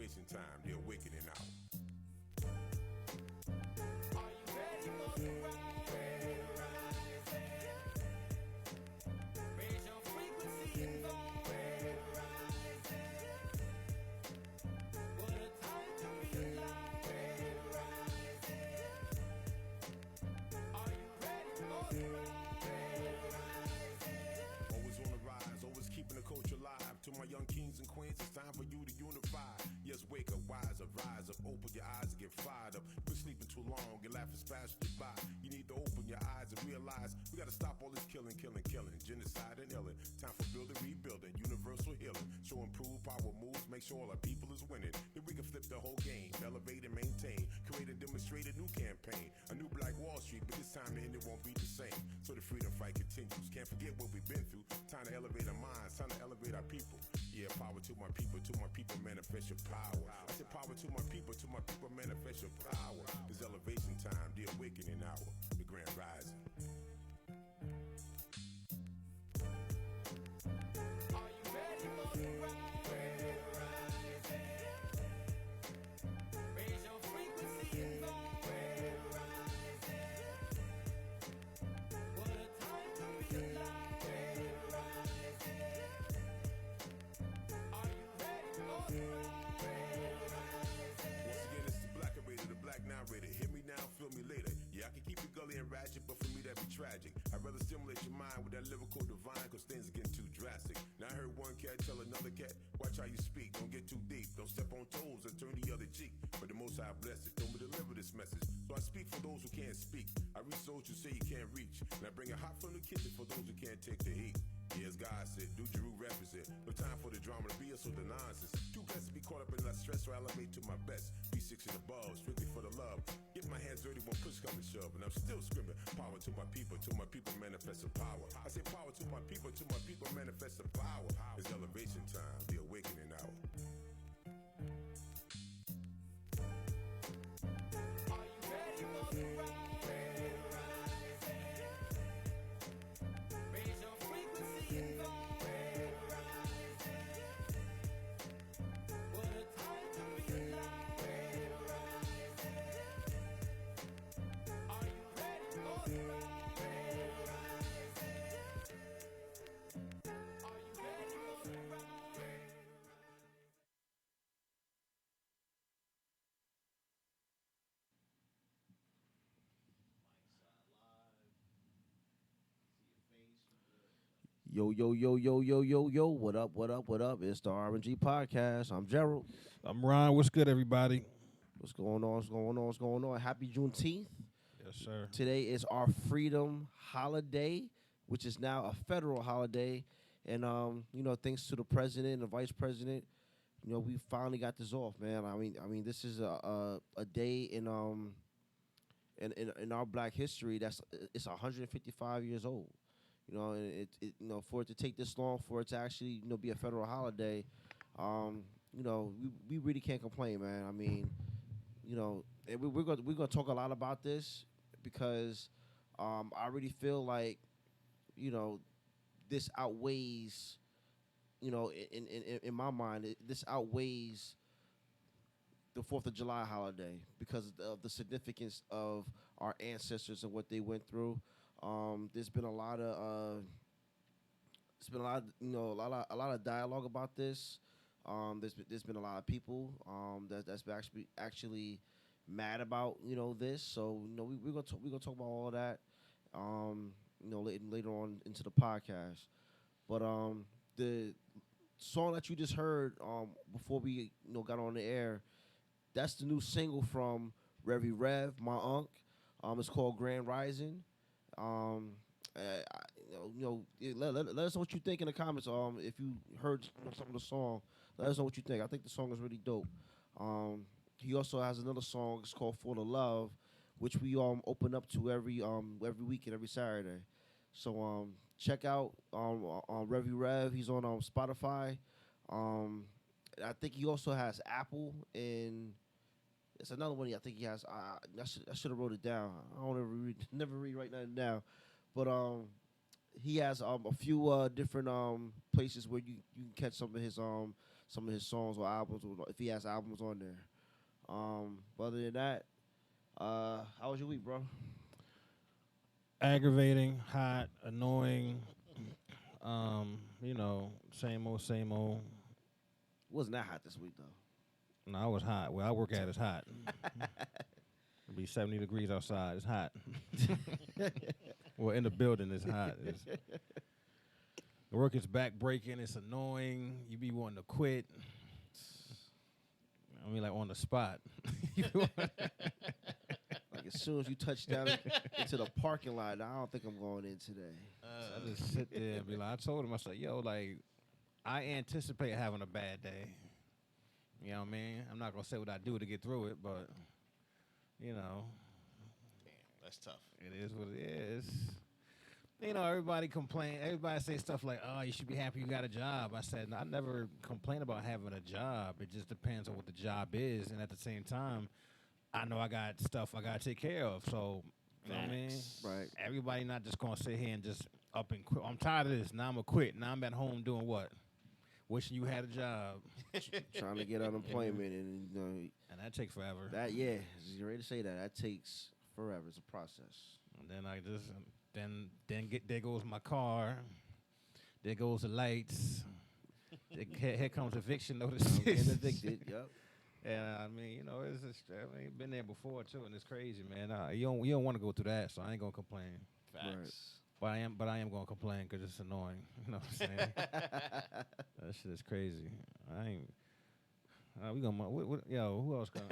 elevation time, the awakening hour. Are you ready for the rise? Raise your frequency and vibe. What a time to be alive. Are you ready for the rise? Always on the rise, always keeping the culture alive. To my young kings and queens, it's time for you to unify. Yes, wake up, wise up, rise up, open your eyes and get fired up. You've been sleeping too long, your life is passed you by. You need to open your eyes and realize we gotta stop all this killing, genocide and illing. Time for building, rebuilding, universal healing. Show improve, power moves, make sure all our people is winning. Then we can flip the whole game, elevate and maintain. Create and demonstrate a new campaign, a new Black Wall Street, but this time the end it won't be the same. So the freedom fight continues. Can't forget what we've been through. Time to elevate our minds, time to elevate our people. Yeah, power to my people, manifest your power. I said power to my people, manifest your power. It's elevation time, the awakening hour, the grand rising. Are you ready for the rise? Raise your frequency and vibe. What a time to be alive. Are you ready for the Once again, it's the Black Orator, the Black Narrator. Hear me now, feel me later. Yeah, I can keep it gully and ratchet, but for me that'd be tragic. I'd rather stimulate your mind with that lyrical divine, cause things are getting too drastic. Now I heard one cat tell another cat, watch how you speak, don't get too deep, don't step on toes and turn the other cheek. But the Most High bless it, don't deliver this message. So I speak for those who can't speak. I reach those who say you can't reach. And I bring it hot from the kitchen for those who can't take the heat. Yeah, as God said, do Jeru represent. No time for the drama, the BS or the nonsense. Too blessed to be caught up in that stress, so I elevate to my best. B6 and above, strictly for the love. Get my hands dirty when push come to shove. And I'm still screaming, power to my people manifest the power. I say power to my people manifest the power. It's elevation time, the awakening hour. Are you ready for the rise? Raise your frequency and vibe. What a time to be alive. Are you ready for the rise? Are you ready for the rise? Yo, yo, yo, yo, yo, yo, yo. What up, what up, what up? It's the R&G Podcast. I'm Gerald. I'm Ron. What's good, everybody? What's going on? What's going on? What's going on? Happy Juneteenth. Yes, sir. Today is our freedom holiday, which is now a federal holiday. And, thanks to the president and the vice president, we finally got this off, man. I mean, this is a day in our Black history it's 155 years old. And for it to take this long, for it to actually, be a federal holiday, we really can't complain, man. I mean, and we're gonna talk a lot about this because I really feel like, this outweighs, in my mind, this outweighs the 4th of July holiday because of the significance of our ancestors and what they went through. There's been a lot of a lot of dialogue about this. There's been a lot of people that's actually mad about this. So we're gonna talk about all of that later on into the podcast. But the song that you just heard before we got on the air, that's the new single from Revy Rev, my unc. It's called Grand Rising. Let us know what you think in the comments. If you heard some of the song, let us know what you think. I think the song is really dope. He also has another song. It's called For the Love, which we open up to every week and every Saturday. So check out Revy Rev. He's on Spotify. I think he also has Apple, and it's another one. I think he has. I should have wrote it down. I don't never read right now, but he has a few different places where you can catch some of his some of his songs or albums, or if he has albums on there. But other than that, how was your week, bro? Aggravating, hot, annoying. Same old, same old. Wasn't that hot this week though? No, I was hot. Where I work at is hot. It'll be 70 degrees outside. It's hot. Well, in the building, it's hot. The work is back breaking. It's annoying. You be wanting to quit. I mean, like on the spot. Like as soon as you touch down into the parking lot, I don't think I'm going in today. I just sit there and be like, I told him, I said, yo, like, I anticipate having a bad day. You know what I mean? I'm not going to say what I do to get through it, but, Damn, that's tough. it is what it is. Everybody complain. Everybody say stuff like, oh, you should be happy you got a job. I said, no, I never complain about having a job. It just depends on what the job is. And at the same time, I know I got stuff I got to take care of. So, you know what I mean? Right. Everybody not just going to sit here and just up and quit. I'm tired of this. Now I'm going to quit. Now I'm at home doing what? Wishing you had a job. Trying to get unemployment and And that takes forever. you're ready to say that takes forever. It's a process. And then I just there goes my car. There goes the lights. Here comes eviction notices. I'm getting evicted. Yep. And I mean, it's just, been there before too, and it's crazy, man. You don't want to go through that, so I ain't gonna complain. Facts. But I am gonna complain because it's annoying. You know what I'm saying? That shit is crazy. I ain't. We gonna. Who else gonna?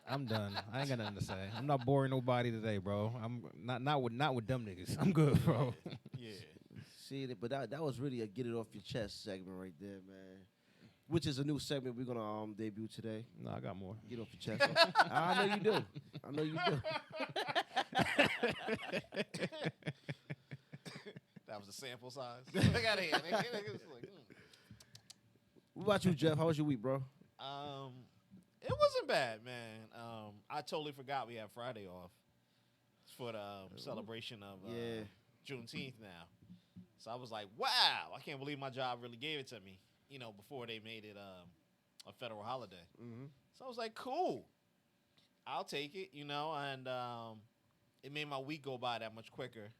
I'm done. I ain't got nothing to say. I'm not boring nobody today, bro. I'm not with them niggas. I'm good, bro. Yeah. See, but that was really a get it off your chest segment right there, man. Which is a new segment we're gonna debut today. No, I got more. Get off your chest. I know you do. I know you do. That was a sample size. I got it. What about you, Jeff? How was your week, bro? It wasn't bad, man. I totally forgot we have Friday off for the celebration of Juneteenth now. So I was like, wow, I can't believe my job really gave it to me, before they made it a federal holiday. Mm-hmm. So I was like, cool, I'll take it, and it made my week go by that much quicker,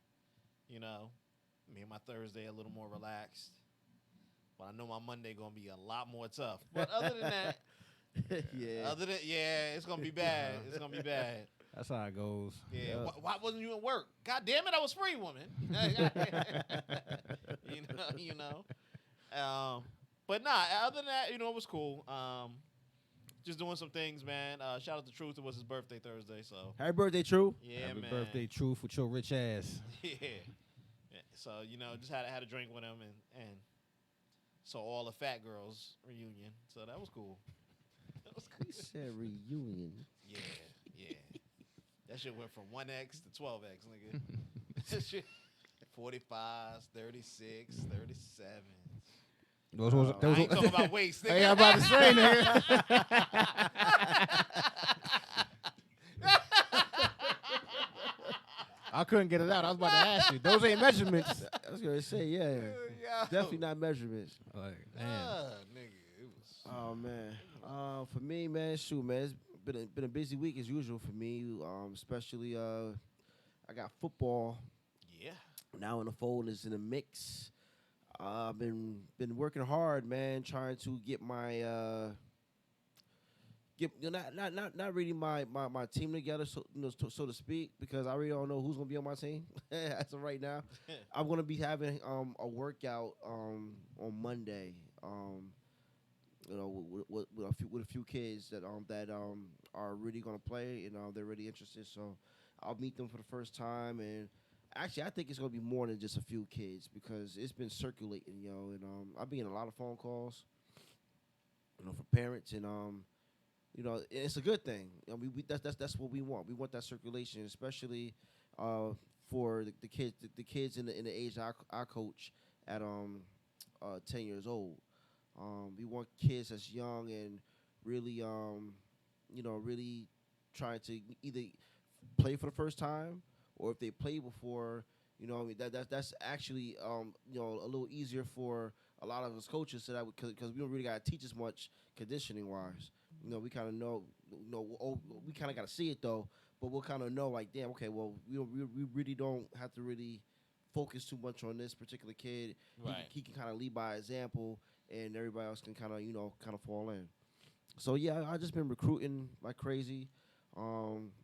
made my Thursday a little more relaxed. But I know my Monday going to be a lot more tough. But other than that, it's going to be bad. It's going to be bad. That's how it goes. Yeah. Why wasn't you at work? God damn it, I was free, woman. But nah, other than that, it was cool. Just doing some things, man. Shout out to Truth. It was his birthday Thursday, so. Happy birthday, True. Yeah, Happy man. birthday, Truth, with your rich ass. Yeah. So, just had a drink with him and saw all the fat girls reunion. So that was cool. That was cool. He said reunion. Yeah. That shit went from 1X to 12X, nigga. That shit 45s, 36, 37s. I ain't talking about waist, nigga. Hey, I'm about to say, nigga. I couldn't get it out. I was about to ask you. Those ain't measurements. I was gonna say, Yo. definitely not measurements. Like, man. Nigga, it was. Oh man, for me, man, it's been a busy week as usual for me. Especially I got football Yeah. now in the fold, is in the mix. I've been working hard, man, trying to get my not really my team together, so so to speak, because I really don't know who's gonna be on my team as of right now. I'm gonna be having a workout on Monday. With a few kids that are really gonna play, and they're really interested. So I'll meet them for the first time, and actually I think it's gonna be more than just a few kids because it's been circulating, and I've been getting a lot of phone calls, for parents, and it's a good thing. That's what we want. We want that circulation, especially for the kids in the age I coach at 10 years old. We want kids that's young and really really trying to either play for the first time, or if they played before, that's actually a little easier for a lot of us coaches said that because we don't really got to teach as much conditioning wise. You know, we kind of know, we kind of got to see it though, but we'll kind of know like, damn, okay, well, we really don't have to really focus too much on this particular kid. Right. He can kind of lead by example, and everybody else can kind of fall in. So yeah, I just been recruiting like crazy.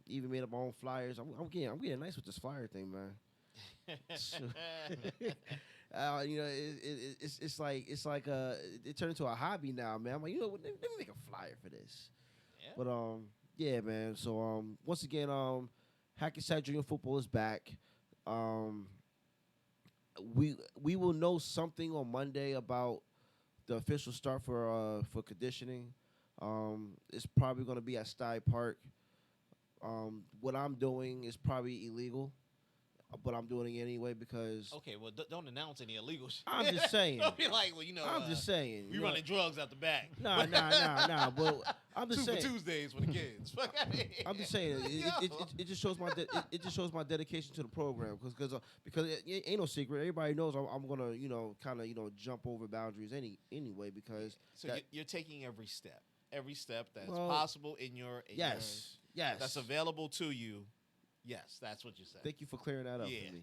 Even made up my own flyers. I'm getting nice with this flyer thing, man. You know, it's like it turned into a hobby now, man. I'm like, you know what? Let me make a flyer for this. Yeah. But yeah, man. So once again, Hackensack Junior Football is back. We will know something on Monday about the official start for conditioning. It's probably going to be at Stuyde Park. What I'm doing is probably illegal, but I'm doing it anyway because. Okay, well, don't announce any illegals. I'm just saying. Don't be like, well, you know. I'm just saying. We running drugs out the back. Nah. But I'm just saying. 2 for Tuesdays for the kids. I'm just saying. It just shows my it just shows my dedication to the program because it ain't no secret. Everybody knows I'm gonna kind of jump over boundaries anyway because. So you're taking every step that's possible in your. Yes. That's available to you. Yes, that's what you said. Thank you for clearing that up for me.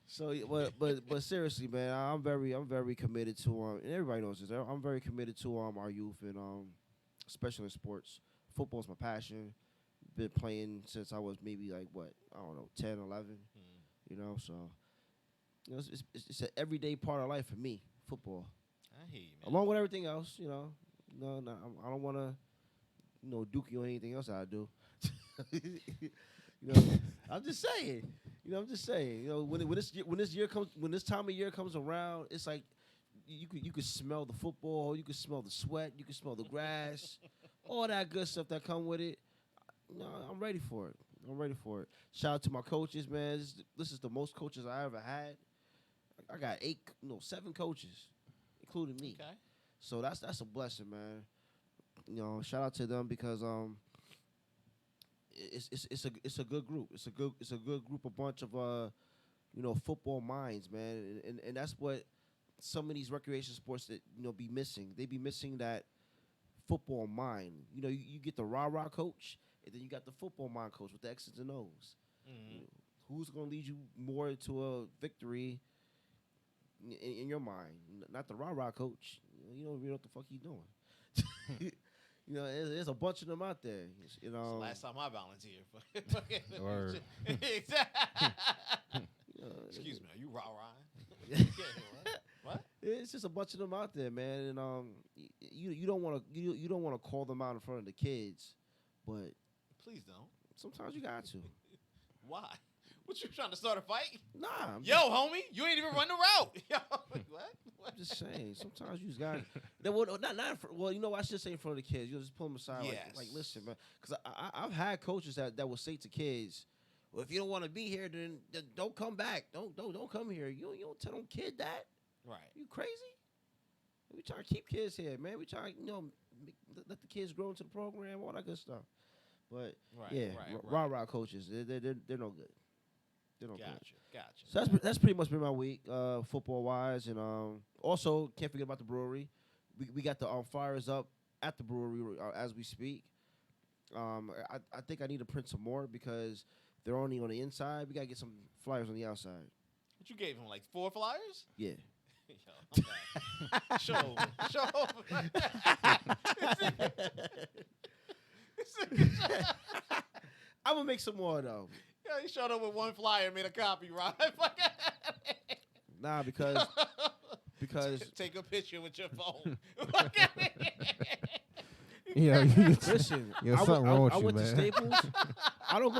So, but seriously, man, I'm very committed to and everybody knows this. I'm very committed to our youth and especially in sports. Football's my passion. Been playing since I was maybe like 10, 11. You know, so it's an everyday part of life for me. Football. I hear you, man. Along with everything else, No, I don't want to. Dookie or anything else I do. I'm just saying. When this time of year comes around, it's like you could smell the football, you could smell the sweat, you could smell the grass, all that good stuff that come with it. I'm ready for it. Shout out to my coaches, man. This is the most coaches I ever had. I got 7 coaches, including me. Okay. So that's a blessing, man. Shout out to them because it's a good group. It's a good group, a bunch of football minds, man, and that's what some of these recreation sports that be missing. They be missing that football mind. You get the rah-rah coach, and then you got the football mind coach with the X's and O's. Mm-hmm. Who's gonna lead you more to a victory in your mind? Not the rah-rah coach. You don't know what the fuck he's doing. There's a bunch of them out there. It's the last time I volunteered. Excuse me, are you rah-rah? What? It's just a bunch of them out there, man. And you don't want to call them out in front of the kids, but please don't. Sometimes you got to. Why? What, you trying to start a fight? Nah. Homie, you ain't even run the route. Yo, what? I'm just saying. Sometimes you just got to. I should say in front of the kids. Just pull them aside. Yes. Like, listen, man. Because I've had coaches that will say to kids, well, if you don't want to be here, then don't come back. Don't come here. You don't tell them kid that. Right. You crazy? We trying to keep kids here, man. We trying to, let the kids grow into the program, all that good stuff. But, rah-rah coaches, they're no good. They don't Gotcha. So that's pretty much been my week, football wise, and also can't forget about the brewery. We got the flyers up at the brewery as we speak. I think I need to print some more because they're only on the inside. We gotta get some flyers on the outside. What you gave them, like 4 flyers? Yeah. Yo, I'm Show I'm gonna make some more though. Yeah, he showed up with 1 flyer and made a copy, right? Nah, because take a picture with your phone. Yeah, listen. something wrong with I you, went man. to Staples. I don't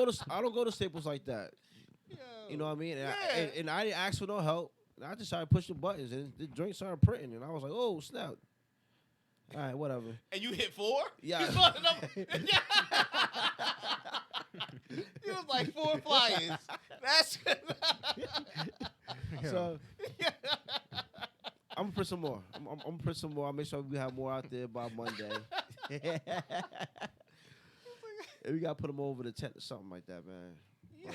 go to Staples like that. Yo, You know what I mean? yeah. And I didn't ask for no help. And I just started pushing buttons, and the joint started printing, and I was like, "Oh snap!" All right, whatever. And you hit 4? Yeah. You saw the number? Yeah. It was like 4 flyers. That's So I'm gonna print some more. I'm gonna print some more. I'll make sure we have more out there by Monday. And we gotta put them over the tent or something like that, man. Yeah.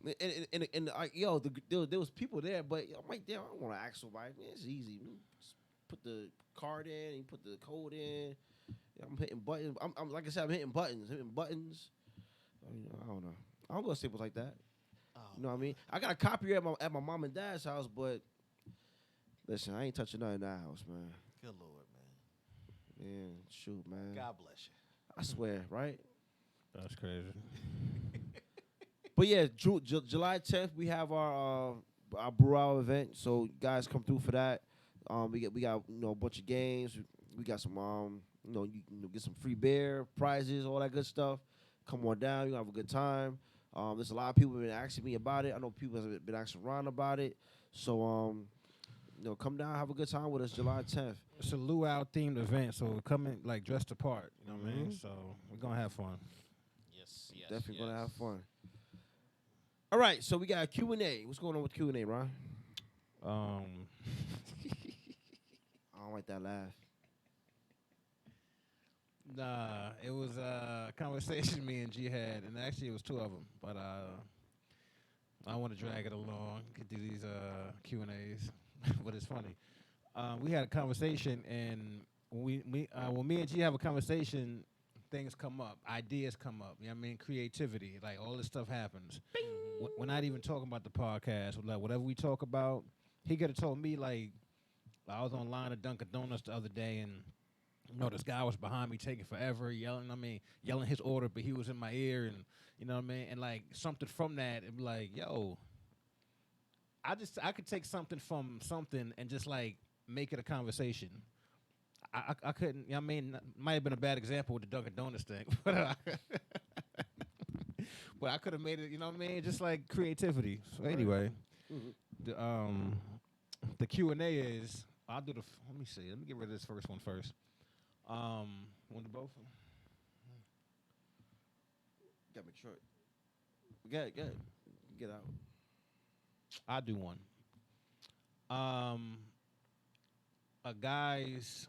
But there was people there, but I'm like, damn, I don't want to ask somebody. Man, it's easy. Just put the card in, you put the code in. I'm hitting buttons. I'm like I said, I'm hitting buttons. I don't know. I don't go to staples like that. Oh, You know what I mean? I got a copier at my mom and dad's house, but listen, I ain't touching nothing in that house, man. good Lord, man. Man, shoot, man. God bless you. I swear, right? That's crazy. But yeah, July 10th we have our brew hour event, so guys come through for that. We got a bunch of games. We got some you get some free beer, prizes, all that good stuff. Come on down, you gonna have a good time. There's a lot of people who've been asking me about it. I know people have been asking Ron about it. So come down, have a good time with us July 10th. It's a luau themed event, so come in like dressed apart. You know what I mean? So we're gonna have fun. Yes. Definitely gonna have fun. All right, so we got a Q&A. What's going on with Q&A, Ron? I don't like that laugh. Nah, it was a conversation me and G had, and actually it was two of them. But I want to drag it along, get through these Q&As. But it's funny. We had a conversation, and when me and G have a conversation, things come up, ideas come up. You know what I mean? Creativity, like all this stuff happens. We're not even talking about the podcast. Like whatever we talk about, he could have told me like I was online at Dunkin' Donuts the other day, and this guy was behind me taking forever, yelling his order, but he was in my ear, and you know what I mean? And like something from that, it'd be like, yo, I could take something from something and just like make it a conversation. I couldn't, you know what I mean? Might have been a bad example with the Dunkin' Donuts thing, but I could have made it, you know what I mean? Just like creativity. So anyway, the Q&A is, let me see. Let me get rid of this first one first. Want to both? Got to make sure. Good. Get out. I'll do one. A guy's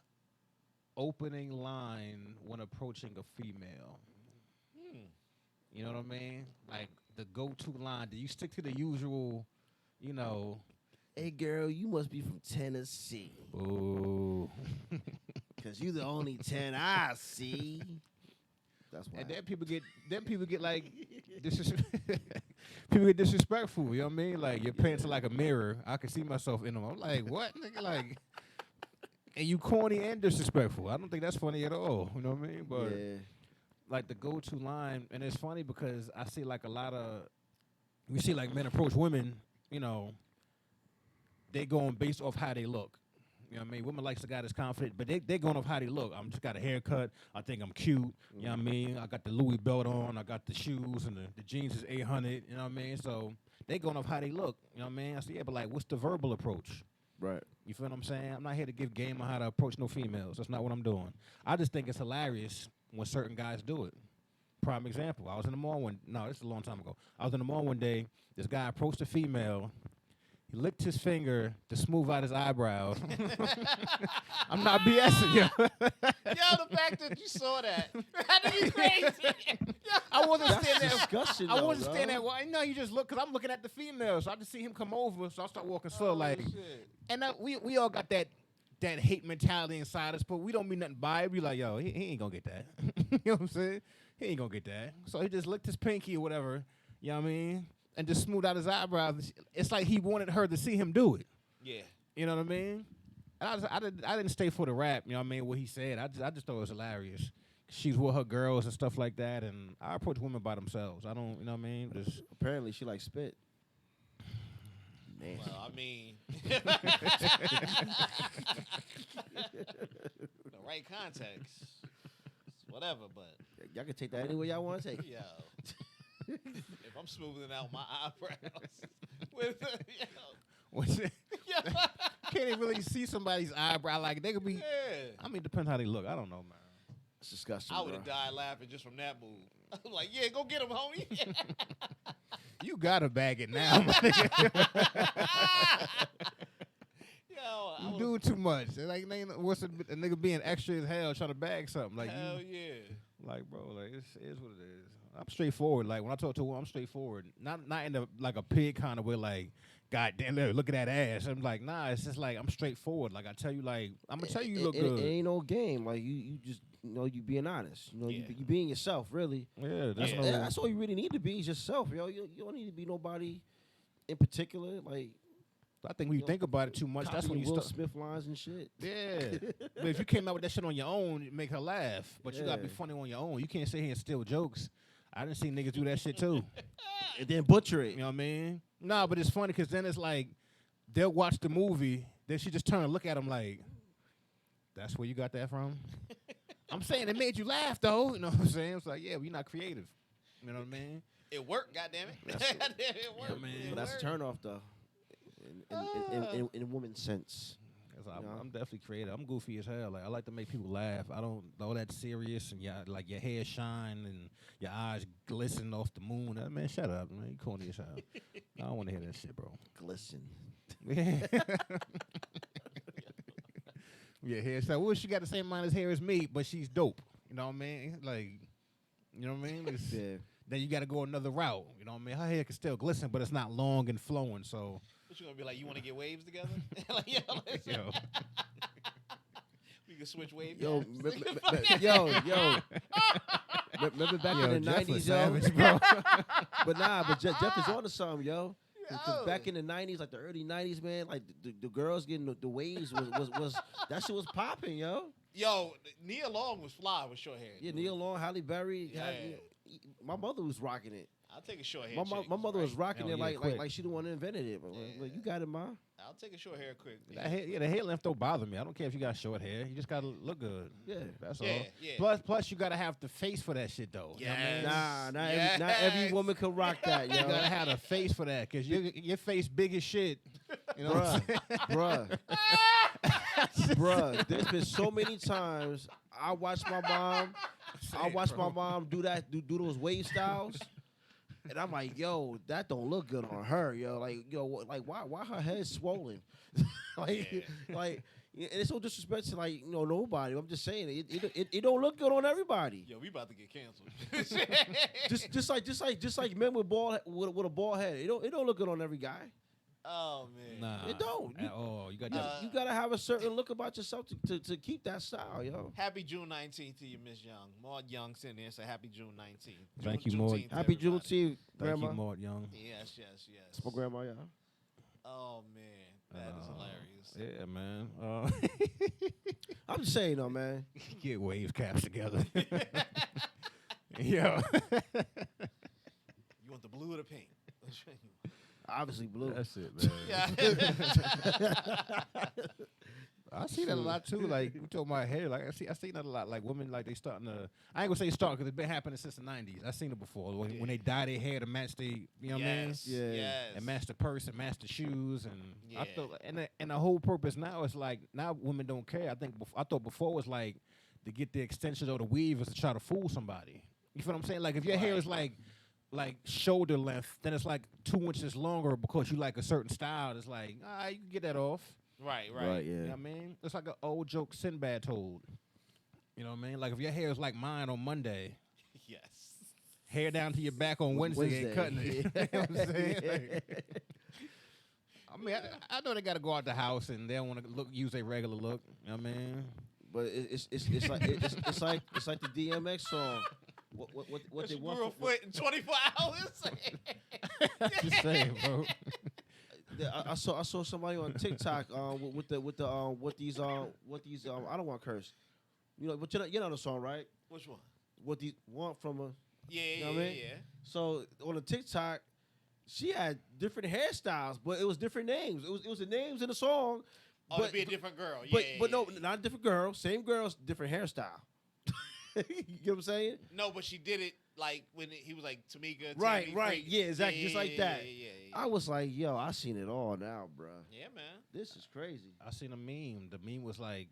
opening line when approaching a female. You know what I mean? Like the go-to line. Do you stick to the usual, Hey, girl, you must be from Tennessee. Ooh. Because you the only 10 I see. That's why. And then people get like, people get disrespectful. You know what I mean? Like your pants are like a mirror. I can see myself in them. I'm like, what, nigga? Like, and you corny and disrespectful. I don't think that's funny at all. You know what I mean? But like the go-to line, and it's funny because I see like we see like men approach women. They going based off how they look. You know what I mean? Women likes the guy that's confident, but they going off how they look. I'm just got a haircut. I think I'm cute. You know what I mean? I got the Louis belt on. I got the shoes, and the jeans is 800. You know what I mean? So they going off how they look. You know what I mean? I say, yeah, but like, what's the verbal approach? Right. You feel what I'm saying? I'm not here to give game on how to approach no females. That's not what I'm doing. I just think it's hilarious when certain guys do it. Prime example. I was in the mall this is a long time ago. I was in the mall one day. This guy approached a female. He licked his finger to smooth out his eyebrows. I'm not BSing you. Yo, the fact that you saw that, that'd be crazy. I wasn't That's standing there. disgusting. I wasn't standing there. Well, no, you just look, because I'm looking at the female. So I just see him come over. So I start walking slow. And we all got that hate mentality inside us, but we don't mean nothing by it. We like, yo, he ain't going to get that. You know what I'm saying? He ain't going to get that. So he just licked his pinky or whatever. You know what I mean? And just smoothed out his eyebrows. It's like he wanted her to see him do it. Yeah. You know what I mean? And I didn't stay for the rap, you know what I mean, what he said. I just thought it was hilarious. She's with her girls and stuff like that, and I approach women by themselves. I don't, you know what I mean? Just Apparently, she likes spit. Man. Well, I mean, the right context, whatever. But Y'all can take that any way y'all want to take it. yo, if I'm smoothing out my eyebrows with can't even really see somebody's eyebrow. Like, they could be, I mean, depends how they look. I don't know, man. It's disgusting. I would have died laughing just from that move. I'm like, yeah, go get him, homie. You gotta bag it now, my nigga. Yo, You do too much. Like, what's a nigga being extra as hell trying to bag something? Like, hell yeah. like, bro, like, it is what it is. I'm straightforward. Like when I talk to her, I'm straightforward. Not in the like a pig kind of way. Like, God damn, look at that ass. I'm like, nah. It's just like I'm straightforward. Like I tell you, like I'm gonna tell you, you look good. It ain't no game. Like you just you being honest. You being yourself. Really. Yeah, that's all you really need to be is yourself, yo. You don't need to be nobody in particular. Like I think when you think about it too much, that's when you Will start. Smith lines and shit. Yeah, but if you came out with that shit on your own, it make her laugh. But you gotta be funny on your own. You can't sit here and steal jokes. I done seen niggas do that shit too. And then butcher it. You know what I mean? Nah, but it's funny because then it's like they'll watch the movie, then she just turn and look at him like, "That's where you got that from?" I'm saying it made you laugh though. You know what I'm saying? It's like, yeah, we're not creative. You know what I mean? It worked, goddammit. It worked. Yeah, man. But that's a turn off though. In a woman's sense. I'm definitely creative. I'm goofy as hell. Like I like to make people laugh. I don't all that serious and like your hair shine and your eyes glisten off the moon. Man, shut up, man. You corny as hell. I don't want to hear that shit, bro. Glisten. Yeah, hair. So well, she got the same amount of hair as me, but she's dope. You know what I mean? Like, you know what I mean? Then you got to go another route. You know what I mean? Her hair can still glisten, but it's not long and flowing. So. What you gonna be like? You want to get waves together? Like, yo. We can switch waves. Yo. Remember back in the 90s, savage, bro. But Jeff is on to something, yo. Because back in the 90s, like the early 90s, man, like the girls getting the waves was that shit was popping, yo. Yo, Nia Long was fly with short hair. Yeah, Nia Long, Halle Berry. Yeah. My mother was rocking it. I'll take a short hair. My mother was rocking it like she the one that invented it. But like, you got it, ma. I'll take a short hair quick. The hair length don't bother me. I don't care if you got short hair. You just gotta look good. Yeah, that's all. Yeah. Plus, you gotta have the face for that shit though. Yes. Not every woman can rock that, yo. You gotta have a face for that because your face big as shit. You know what I'm saying? Bruh. There's been so many times I watched my mom do those wave styles. And I'm like, yo, that don't look good on her, yo. Like, why her head swollen? And it's no disrespect to nobody. I'm just saying it don't look good on everybody. Yo, we about to get canceled. just like men with a bald head. It don't look good on every guy. Oh man, nah, it don't at all. You gotta have a certain look about yourself to keep that style, yo. Happy June 19th to you, Miss Young. Maud Young sitting there say happy June 19th. Thank you, Maud. Happy Juneteenth, Grandma. Thank you, Maud Young. Yes. It's my grandma, yeah. Oh man, that is hilarious. Yeah, man. I'm just saying though, man. Get wave caps together. Yo. You want the blue or the pink? Obviously blue. That's it, man. I see that a lot too. Like you talking about hair, like I see that a lot. Like women, like they starting to. I ain't gonna say start because it's been happening since the '90s. I seen it before when they dye their hair to match they, you know what I mean? Yeah. Yes. And match the purse and match the shoes and Yeah. I thought and the whole purpose now is like now women don't care. I thought before it was like to get the extensions or the weave is to try to fool somebody. You feel what I'm saying? Like if your hair is like shoulder length, then it's like 2 inches longer because you like a certain style. It's like, you can get that off. Right. Yeah. You know what I mean? It's like an old joke Sinbad told. You know what I mean? Like if your hair is like mine on Monday, Yes. hair down to your back on Wednesday ain't cutting it. You know what I'm saying? Like, I mean, I know they got to go out the house and they don't want to use their regular look. You know what I mean? But it's like the DMX song. What they want? Grew a foot in 24 hours. Just saying, bro. I saw somebody on TikTok with these I don't want to curse. But you know the song, right? Which one? What these want from a Yeah, you know what I mean? yeah. So on the TikTok, she had different hairstyles, but it was different names. It was the names in the song. Oh, but, to be a different girl. But no, not a different girl. Same girl, different hairstyle. You know what I'm saying? No, but she did it like when he was like Tamika. Right. Free. Yeah, exactly. Just like that. Yeah. I was like, yo, I seen it all now, bro. Yeah, man. This is crazy. I seen a meme. The meme was like,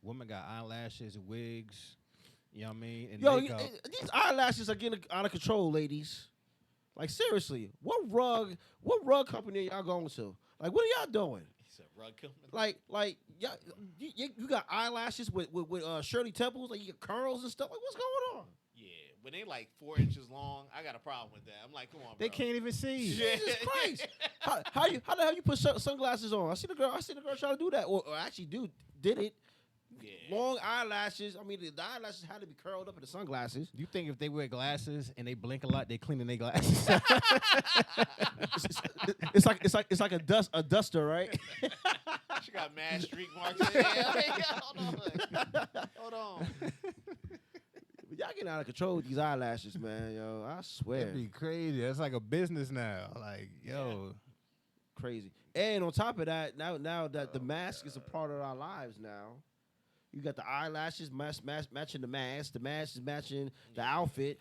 women got eyelashes and wigs. You know what I mean? And Yo, makeup. these eyelashes are getting out of control, ladies. Like seriously, what rug company are y'all going to? Like, what are y'all doing? It's a rug company. Like, you got eyelashes with Shirley Temples, like you get curls and stuff. Like, what's going on? Yeah, when they like 4 inches long, I got a problem with that. I'm like, come on, bro. They can't even see. Jesus Christ! How the hell you put sunglasses on? I see the girl try to do that, or actually did it. Yeah. Long eyelashes. I mean, the eyelashes had to be curled up in the sunglasses. You think if they wear glasses and they blink a lot, they cleaning their glasses? it's like a duster, right? She got mad streak marks. Hold on. Y'all getting out of control with these eyelashes, man. Yo, I swear, That'd be crazy. That's like a business now. Like, yo, crazy. And on top of that, now that the mask is a part of our lives now. You got the eyelashes matching the mask is matching the outfit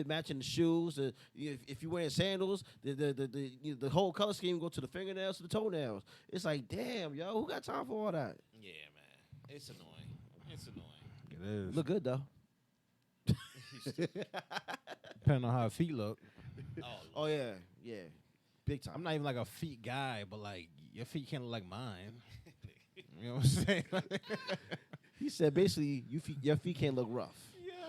matching the shoes. If you're wearing sandals, the whole color scheme go to the fingernails to the toenails. It's like, damn, yo, who got time for all that? Yeah, man. It's annoying. it is. Look good though. Depending on how her feet look. Oh yeah, big time. I'm not even like a feet guy, but like your feet can't look like mine. You know what I'm saying? He said basically your feet can't look rough.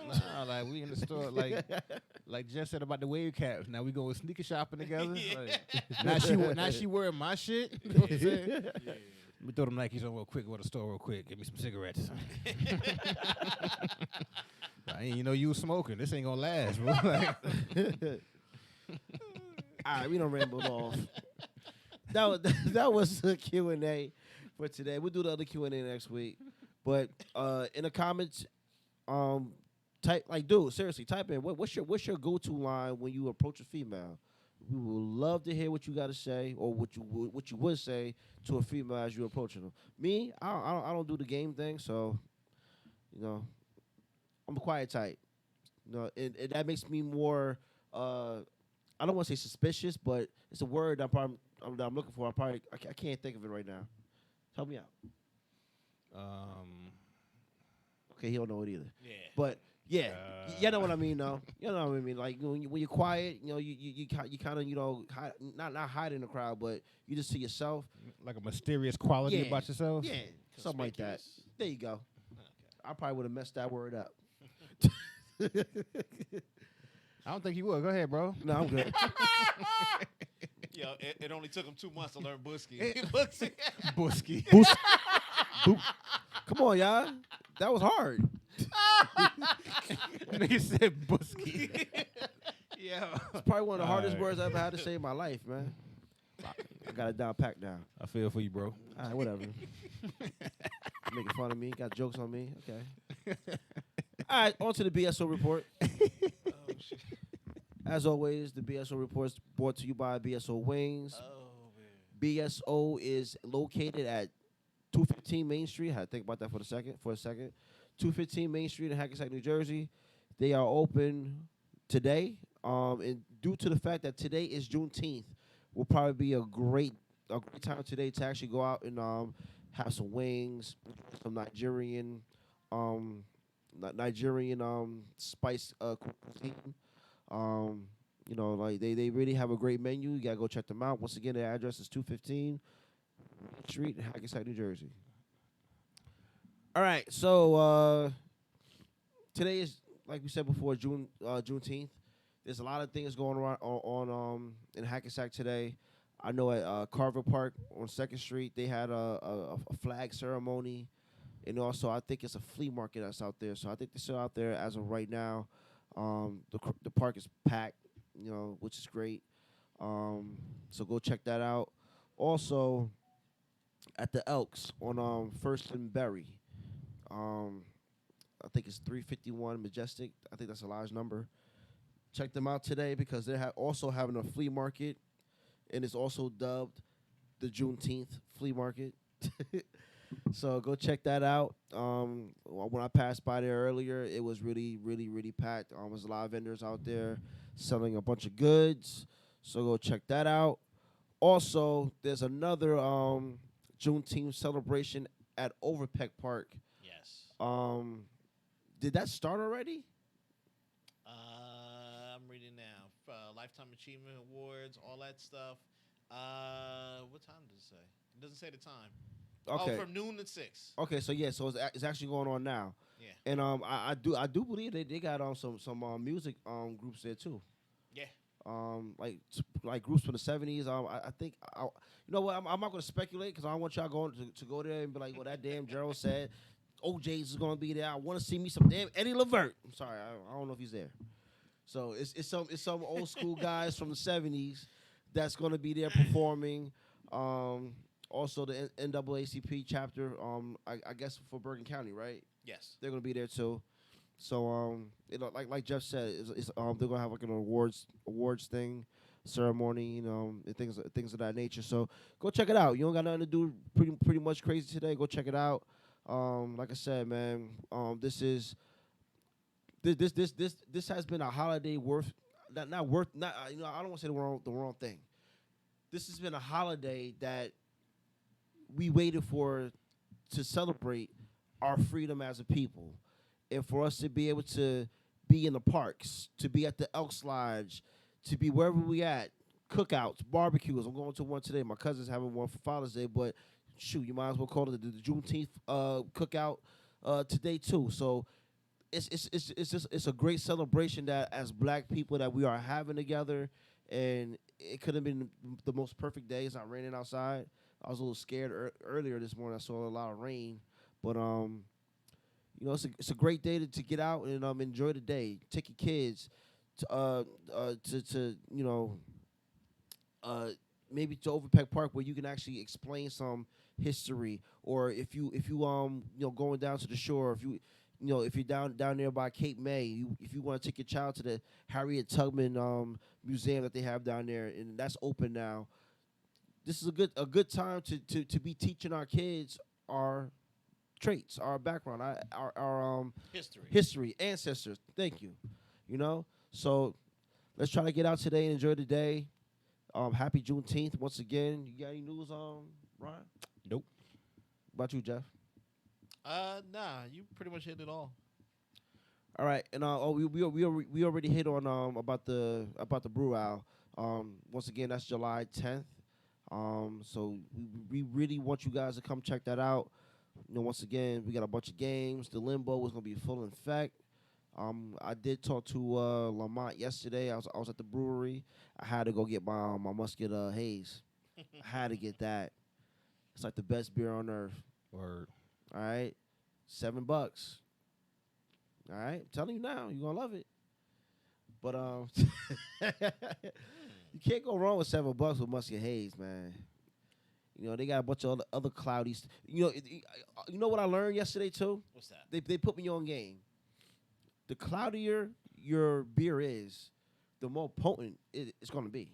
Nah, like we in the store, like Jess said about the wave caps. Now we going sneaker shopping together. Like, now she wearing my shit. You know what I'm saying? Yeah. Let me throw them Nikes on real quick. Go to the store real quick. Get me some cigarettes. You know you was smoking. This ain't gonna last, bro. Like, all right, we don't ramble off. That was the Q&A for today. We'll do the other Q&A next week. But in the comments, type seriously, type in what's your go-to line when you approach a female. We would love to hear what you got to say or what you would say to a female as you're approaching them. Me, I don't do the game thing, so you know, I'm a quiet type. You know, and that makes me more. I don't want to say suspicious, but it's a word that I'm looking for. I can't think of it right now. Help me out. Okay, he don't know it either. Yeah. But yeah, you know what I mean, though. You know what I mean. Like when you're quiet, you know, you kind of hide, not hide in the crowd, but you just see yourself. like a mysterious quality about yourself. Yeah, something like that. There you go. Okay. I probably would have messed that word up. I don't think you would. Go ahead, bro. No, I'm good. Yo, it only took him 2 months to learn Busky. Busky. Come on, y'all. That was hard. Nigga said Busky. Yeah. It's probably one of the hardest Alright. words I've ever had to say in my life, man. I got it down packed now. I feel for you, bro. All right, whatever. Making fun of me. Got jokes on me. Okay. All right, on to the BSO report. Oh, shit. As always, the BSO report is brought to you by BSO Wings. Oh, man. BSO is located at 215 Main Street. I had to think about that for a second. 215 Main Street in Hackensack, New Jersey. They are open today. And due to the fact that today is Juneteenth, will probably be a great time today to actually go out and have some wings, some Nigerian spice cuisine. You know, like they really have a great menu. You gotta go check them out. Once again, their address is 215 Street, Hackensack, New Jersey. All right, so today is, like we said before, Juneteenth. There's a lot of things going on in Hackensack today. I know at Carver Park on 2nd Street, they had a flag ceremony. And also, I think it's a flea market that's out there. So I think they're still out there as of right now. The park is packed, you know, which is great. So go check that out. Also, at the Elks on First and Berry, I think it's 351 Majestic. I think that's a large number. Check them out today because they're also having a flea market, and it's also dubbed the Juneteenth flea market. So go check that out. When I passed by there earlier, it was really, really, really packed. There's a lot of vendors out there selling a bunch of goods. So go check that out. Also, there's another Juneteenth celebration at Overpeck Park. Yes. Did that start already? I'm reading now. Lifetime Achievement Awards, all that stuff. What time does it say? It doesn't say the time. Okay. Oh, from noon to 6. Okay, so yeah, so it's actually going on now. Yeah. And I do believe they got some music groups there too. Yeah. Like groups from the 70s. I think you know what? I'm not gonna speculate because I don't want y'all going to go there and be like, well, that damn Gerald said OJ's is gonna be there. I want to see me some damn Eddie Levert. I'm sorry, I don't know if he's there. So it's some old school guys from the 70s that's gonna be there performing. Also the NAACP chapter. I guess for Bergen County, right? Yes. They're gonna be there too. So like Jeff said, they're gonna have like an awards thing, ceremony, and things of that nature. So go check it out. You don't got nothing to do pretty much crazy today. Go check it out. Like I said, man, this has been a holiday I don't want to say the wrong thing. This has been a holiday that we waited for to celebrate our freedom as a people. And for us to be able to be in the parks, to be at the Elks Lodge, to be wherever we at, cookouts, barbecues. I'm going to one today. My cousin's having one for Father's Day, but shoot, you might as well call it the Juneteenth cookout today too. So it's a great celebration that as Black people that we are having together, and it could have been the most perfect day. It's not raining outside. I was a little scared earlier this morning. I saw a lot of rain, but it's a great day to get out and enjoy the day. Take your kids to maybe to Overpeck Park where you can actually explain some history, or if you going down to the shore, if you're down there by Cape May, if you want to take your child to the Harriet Tubman museum that they have down there, and that's open now. This is a good time to be teaching our kids our traits, our background, our history, ancestors. Thank you. So let's try to get out today and enjoy the day. Happy Juneteenth once again. You got any news, Ryan? Nope. About you, Jeff? Nah, you pretty much hit it all. All right, and we already hit on about the Brew Owl. Once again, that's July 10th. So we really want you guys to come check that out. Once again, we got a bunch of games. The Limbo is gonna be full in effect. I did talk to Lamont yesterday. I was at the brewery. I had to go get my Musket Haze. I had to get that. It's like the best beer on earth. Word. All right, $7. All right, I'm telling you now, you're gonna love it. But you can't go wrong with $7 with Musket Haze, man. They got a bunch of other cloudy. You know what I learned yesterday too? What's that? They put me on game. The cloudier your beer is, the more potent it's gonna be.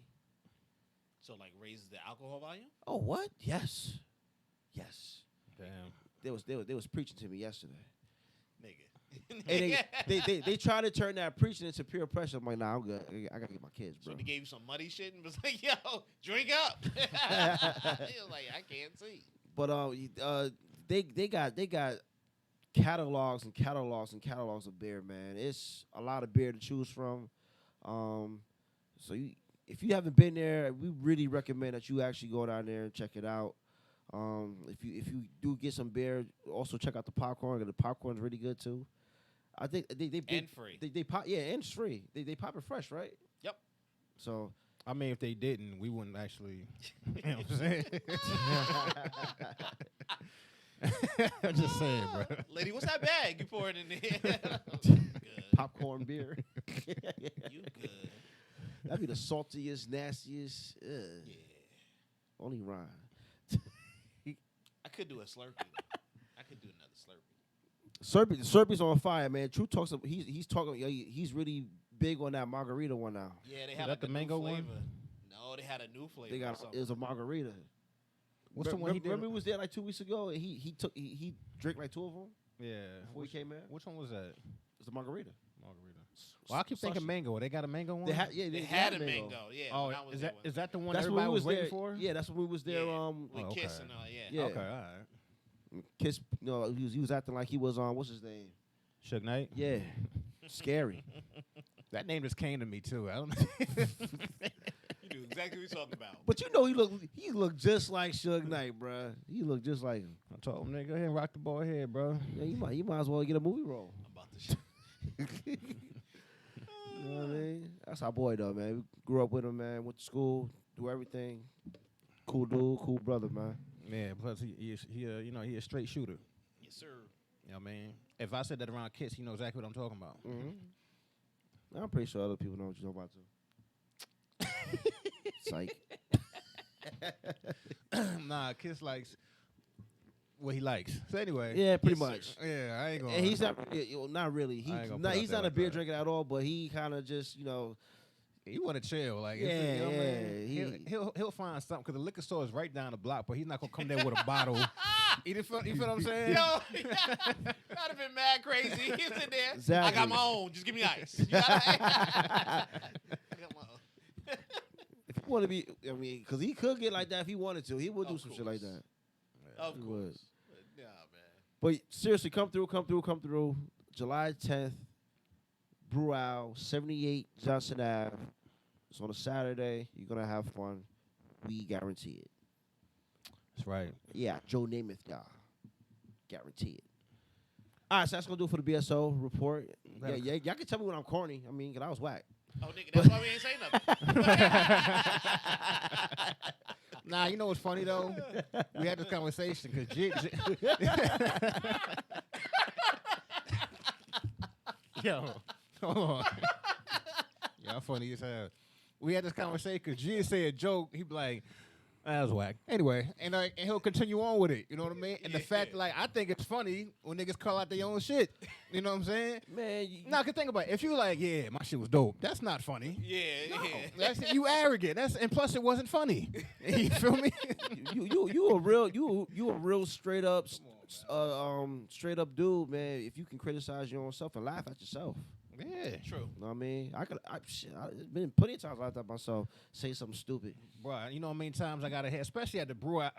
So like raises the alcohol volume? Oh, what? Yes. Damn. They was preaching to me yesterday. Nigga. And they try to turn that preaching into peer pressure. I'm like, nah, I'm good. I gotta get my kids, bro. So they gave you some muddy shit and was like, yo, drink up. He was like, I can't see. But they got catalogs and catalogs and catalogs of beer, man. It's a lot of beer to choose from. So if you haven't been there, we really recommend that you actually go down there and check it out. If you do get some beer, also check out the popcorn. The popcorn's really good too. I think they and free. They pop, yeah, and it's free. They pop it fresh, right? Yep. So I mean, if they didn't, we wouldn't actually. You know what I'm saying? I'm just saying, bro. Lady, what's that bag you pouring in there? Popcorn beer. You good. That'd be the saltiest, nastiest. Yeah. Only Ryan. I could do a Slurpee. I could do another Slurpee. Slurpee's on fire, man. True talks. He's talking. He's really big on that margarita one now. Yeah, they have that like the mango new flavor. one? No, they had a new flavor. They got or it was a margarita. What's the one he did? Remember, he was there like 2 weeks ago, and he drank like 2 of them Yeah. before he came in. Which one was that? It's a margarita. Margarita. Well, I keep thinking mango. They got a mango one? They had a mango. Yeah. Oh, when I was is there that with is that the one That's when everybody we was was waiting there. for? Yeah, that's when we was there. Yeah. With okay. Kiss and yeah. Yeah. Okay, all right. Kiss. He was acting like he was on what's his name? Suge Knight? Yeah, scary. That name just came to me, too. I don't know. You knew exactly what you're talking about. But you know he look just like Suge Knight, bruh. He look just like him. I told him, nigga, go ahead and rock the ball ahead, bro. Yeah, you might as well get a movie role. I'm about to shit. You know what I mean? That's our boy though, man. We grew up with him, man. Went to school, do everything. Cool dude, cool brother, man. Yeah, plus he a straight shooter. Yes, sir. You know what I mean? If I said that around Kiss, he know exactly what I'm talking about. Mm-hmm. I'm pretty sure other people know what you're talking about too. Psych. Nah, Kiss likes what he likes. So anyway. Yeah, pretty Yes, much. sir. Yeah, I ain't gonna. And he's not really. I ain't gonna put He's out not there a beer like that. drinker at all, but he kind of just, He want to chill, like Yeah, if, you know what I yeah, mean? He'll find something because the liquor store is right down the block, but he's not gonna come there with a bottle. You feel what I'm saying? Yo, that'd have been mad crazy. He's in there. Exactly. I got my own. Just give me ice. You got I got my own. if you want to be, I mean, because he could get like that if he wanted to. He would do Of some shit like course. that. Of He course. would. Nah, man. But seriously, come through. July 10th, Brew Owl, 78 Johnson Ave. It's on a Saturday. You're going to have fun. We guarantee it. That's right. Yeah, Joe Namath, y'all. Guarantee it. All right, so that's going to do it for the BSO report. Yeah, y'all can tell me when I'm corny. I mean, 'cause I was whack. Oh, nigga, that's why we ain't say nothing. Nah, you know what's funny though? We had this conversation because yo, hold on. Y'all funny as hell. We had this conversation because G say a joke. He be like, that was whack. Anyway, and he'll continue on with it. You know what I mean? And the fact, like, I think it's funny when niggas call out their own shit. You know what I'm saying? Man, Nah, cause think about it. If you like, yeah, my shit was dope. That's not funny. Yeah. That's you arrogant. And plus it wasn't funny. You feel me? you a real straight up dude, man. If you can criticize your own self and laugh at yourself. Yeah. True. You know what I mean? It's been plenty of times I laughed at myself, say something stupid. Bro, you know how many times I gotta hear, especially at the brew out.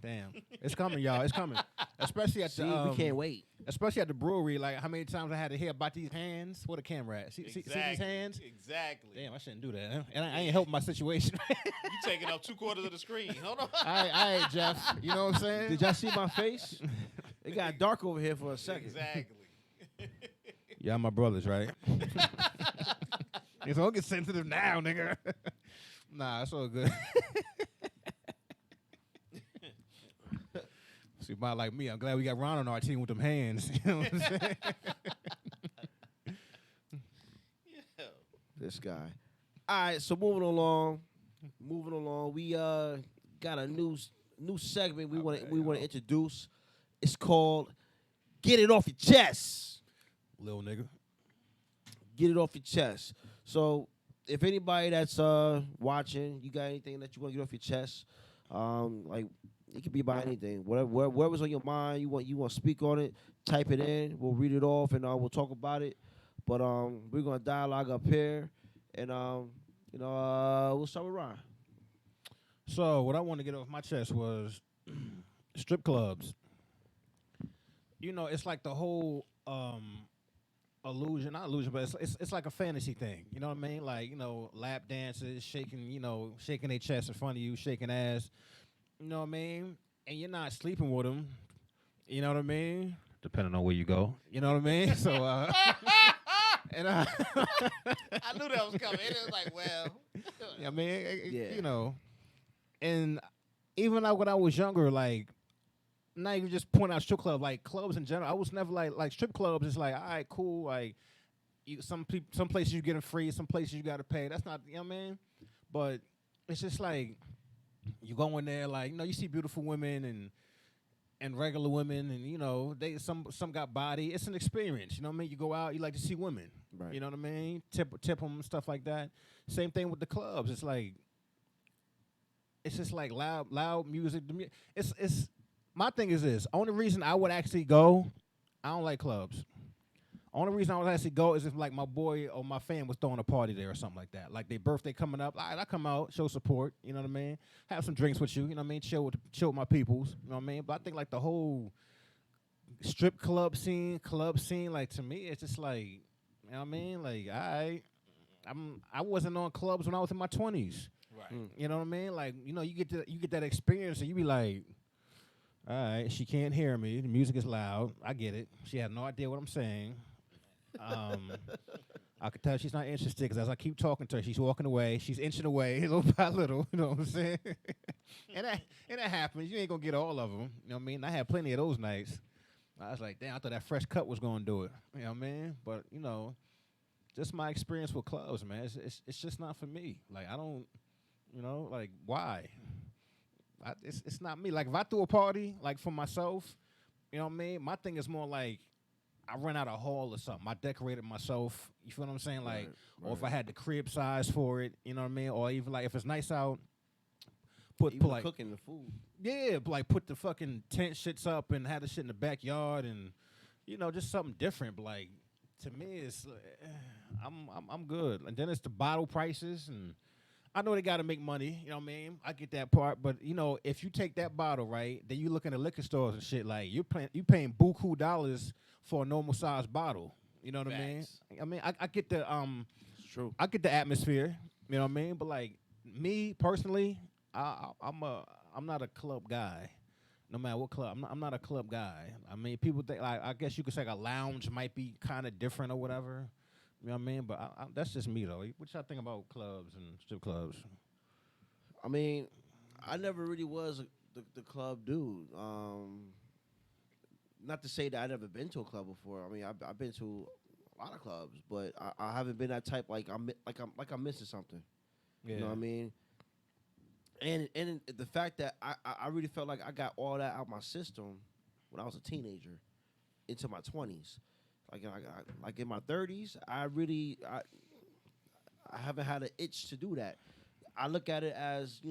Damn, it's coming, y'all. It's coming. Especially at See, the we can't wait. especially at the brewery. Like how many times I had to hear about these hands? Where the camera at? See these hands? Exactly. Damn, I shouldn't do that. Huh? And I ain't helping my situation. You taking up 2/4 of the screen. Hold on. All right, Jeff. You know what I'm saying? Did y'all see my face? It got dark over here for a second. Exactly. Y'all my brothers, right? It's all get sensitive now, nigga. Nah, it's all good. See, about like me, I'm glad we got Ron on our team with them hands. You know what I'm saying? Yeah. This guy. All right, so moving along, we got a new segment we want to introduce. It's called "Get It Off Your Chest." Little nigga. Get it off your chest. So, if anybody that's watching, you got anything that you want to get off your chest, like it could be about anything, whatever's on your mind, you want to speak on it, type it in. We'll read it off and we'll talk about it. But we're gonna dialogue up here, and we'll start with Ron. So what I want to get off my chest was strip clubs. You know, it's like the whole not illusion, but it's like a fantasy thing. You know what I mean? Like, you know, lap dances, shaking their chest in front of you, shaking ass. You know what I mean? And you're not sleeping with them. You know what I mean? Depending on where you go. You know what I mean? So, and I knew that was coming. It was like, well. I mean, Yeah. you know, and even like when I was younger, like, not even just point out strip club, like clubs in general. I was never like strip clubs. It's like, all right, cool. Like, some places you get them free, some places you got to pay. That's not, you know what I mean? But it's just like you go in there, like, you know, you see beautiful women and regular women, and you know, they some got body. It's an experience. You know what I mean? You go out, you like to see women. Right. You know what I mean? Tip them, stuff like that. Same thing with the clubs. It's just like loud music. It's my thing is this. Only reason I would actually go, I don't like clubs. Only reason I would actually go is if like my boy or my fam was throwing a party there or something like that. Like their birthday coming up, all right, I come out, show support, you know what I mean? Have some drinks with you, you know what I mean? Chill with my peoples, you know what I mean? But I think like the whole strip club scene, like to me, it's just like, you know what I mean? Like, I wasn't on clubs when I was in my 20s. Right. You know what I mean? Like, you get that experience, and you be like, all right, she can't hear me. The music is loud. I get it. She has no idea what I'm saying. I could tell she's not interested because as I keep talking to her, she's walking away. She's inching away little by little. You know what I'm saying? and that happens. You ain't gonna get all of them. You know what I mean? I had plenty of those nights. I was like, damn, I thought that fresh cut was gonna do it. You know what I mean? But just my experience with clubs, man. It's just not for me. Like I don't, like why? It's not me. Like if I threw a party like for myself, you know what I mean? My thing is more like I rent out a hall or something. I decorated myself. You feel what I'm saying? Like, or if I had the crib size for it, you know what I mean? Or even like if it's nice out, put like cooking the food. Yeah, like put the fucking tent shits up and have the shit in the backyard and just something different. But like to me, it's I'm good. And then it's the bottle prices, and I know they got to make money. You know what I mean? I get that part, but if you take that bottle right, then you look in the liquor stores and shit. Like you paying buku dollars for a normal size bottle. You know what I mean? I mean, I get the It's true. I get the atmosphere. You know what I mean? But like me personally, I'm not a club guy. No matter what club, I'm not a club guy. I mean, people think like I guess you could say like a lounge might be kind of different or whatever. You know what I mean? But that's just me though. What y'all think about clubs and strip clubs? I mean, I never really was the club dude. Not to say that I've never been to a club before. I mean, I've been to a lot of clubs, but I haven't been that type. Like I'm missing something. Yeah. You know what I mean? And the fact that I really felt like I got all that out my system when I was a teenager into my 20s. Like in my 30s, I haven't had an itch to do that. I look at it as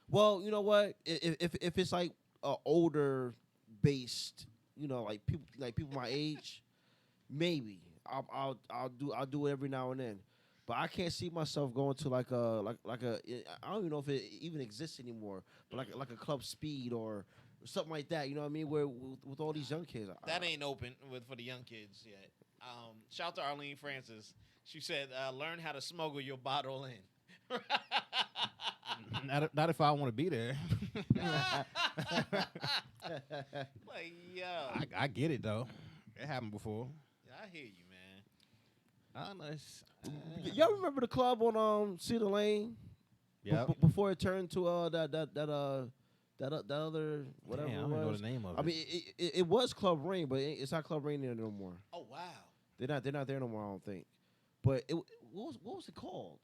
well, you know what? If it's like older based, like people my age, maybe I'll do it every now and then. But I can't see myself going to like a I don't even know if it even exists anymore. But like a Club Speed or something like that. You know what I mean? Where with all these young kids, That ain't open for the young kids yet. Shout out to Arlene Francis. She said, "Learn how to smuggle your bottle in." Not if I want to be there. Like, yo, I get it though. It happened before. I hear you, man. I don't know. Y'all remember the club on Cedar Lane? Yeah. Before it turned to that other whatever Damn, I it don't know was. the name of it. I mean, it was Club Rain, but it's not Club Rain there no more. Oh wow. They're not there no more. I don't think. But what was it called?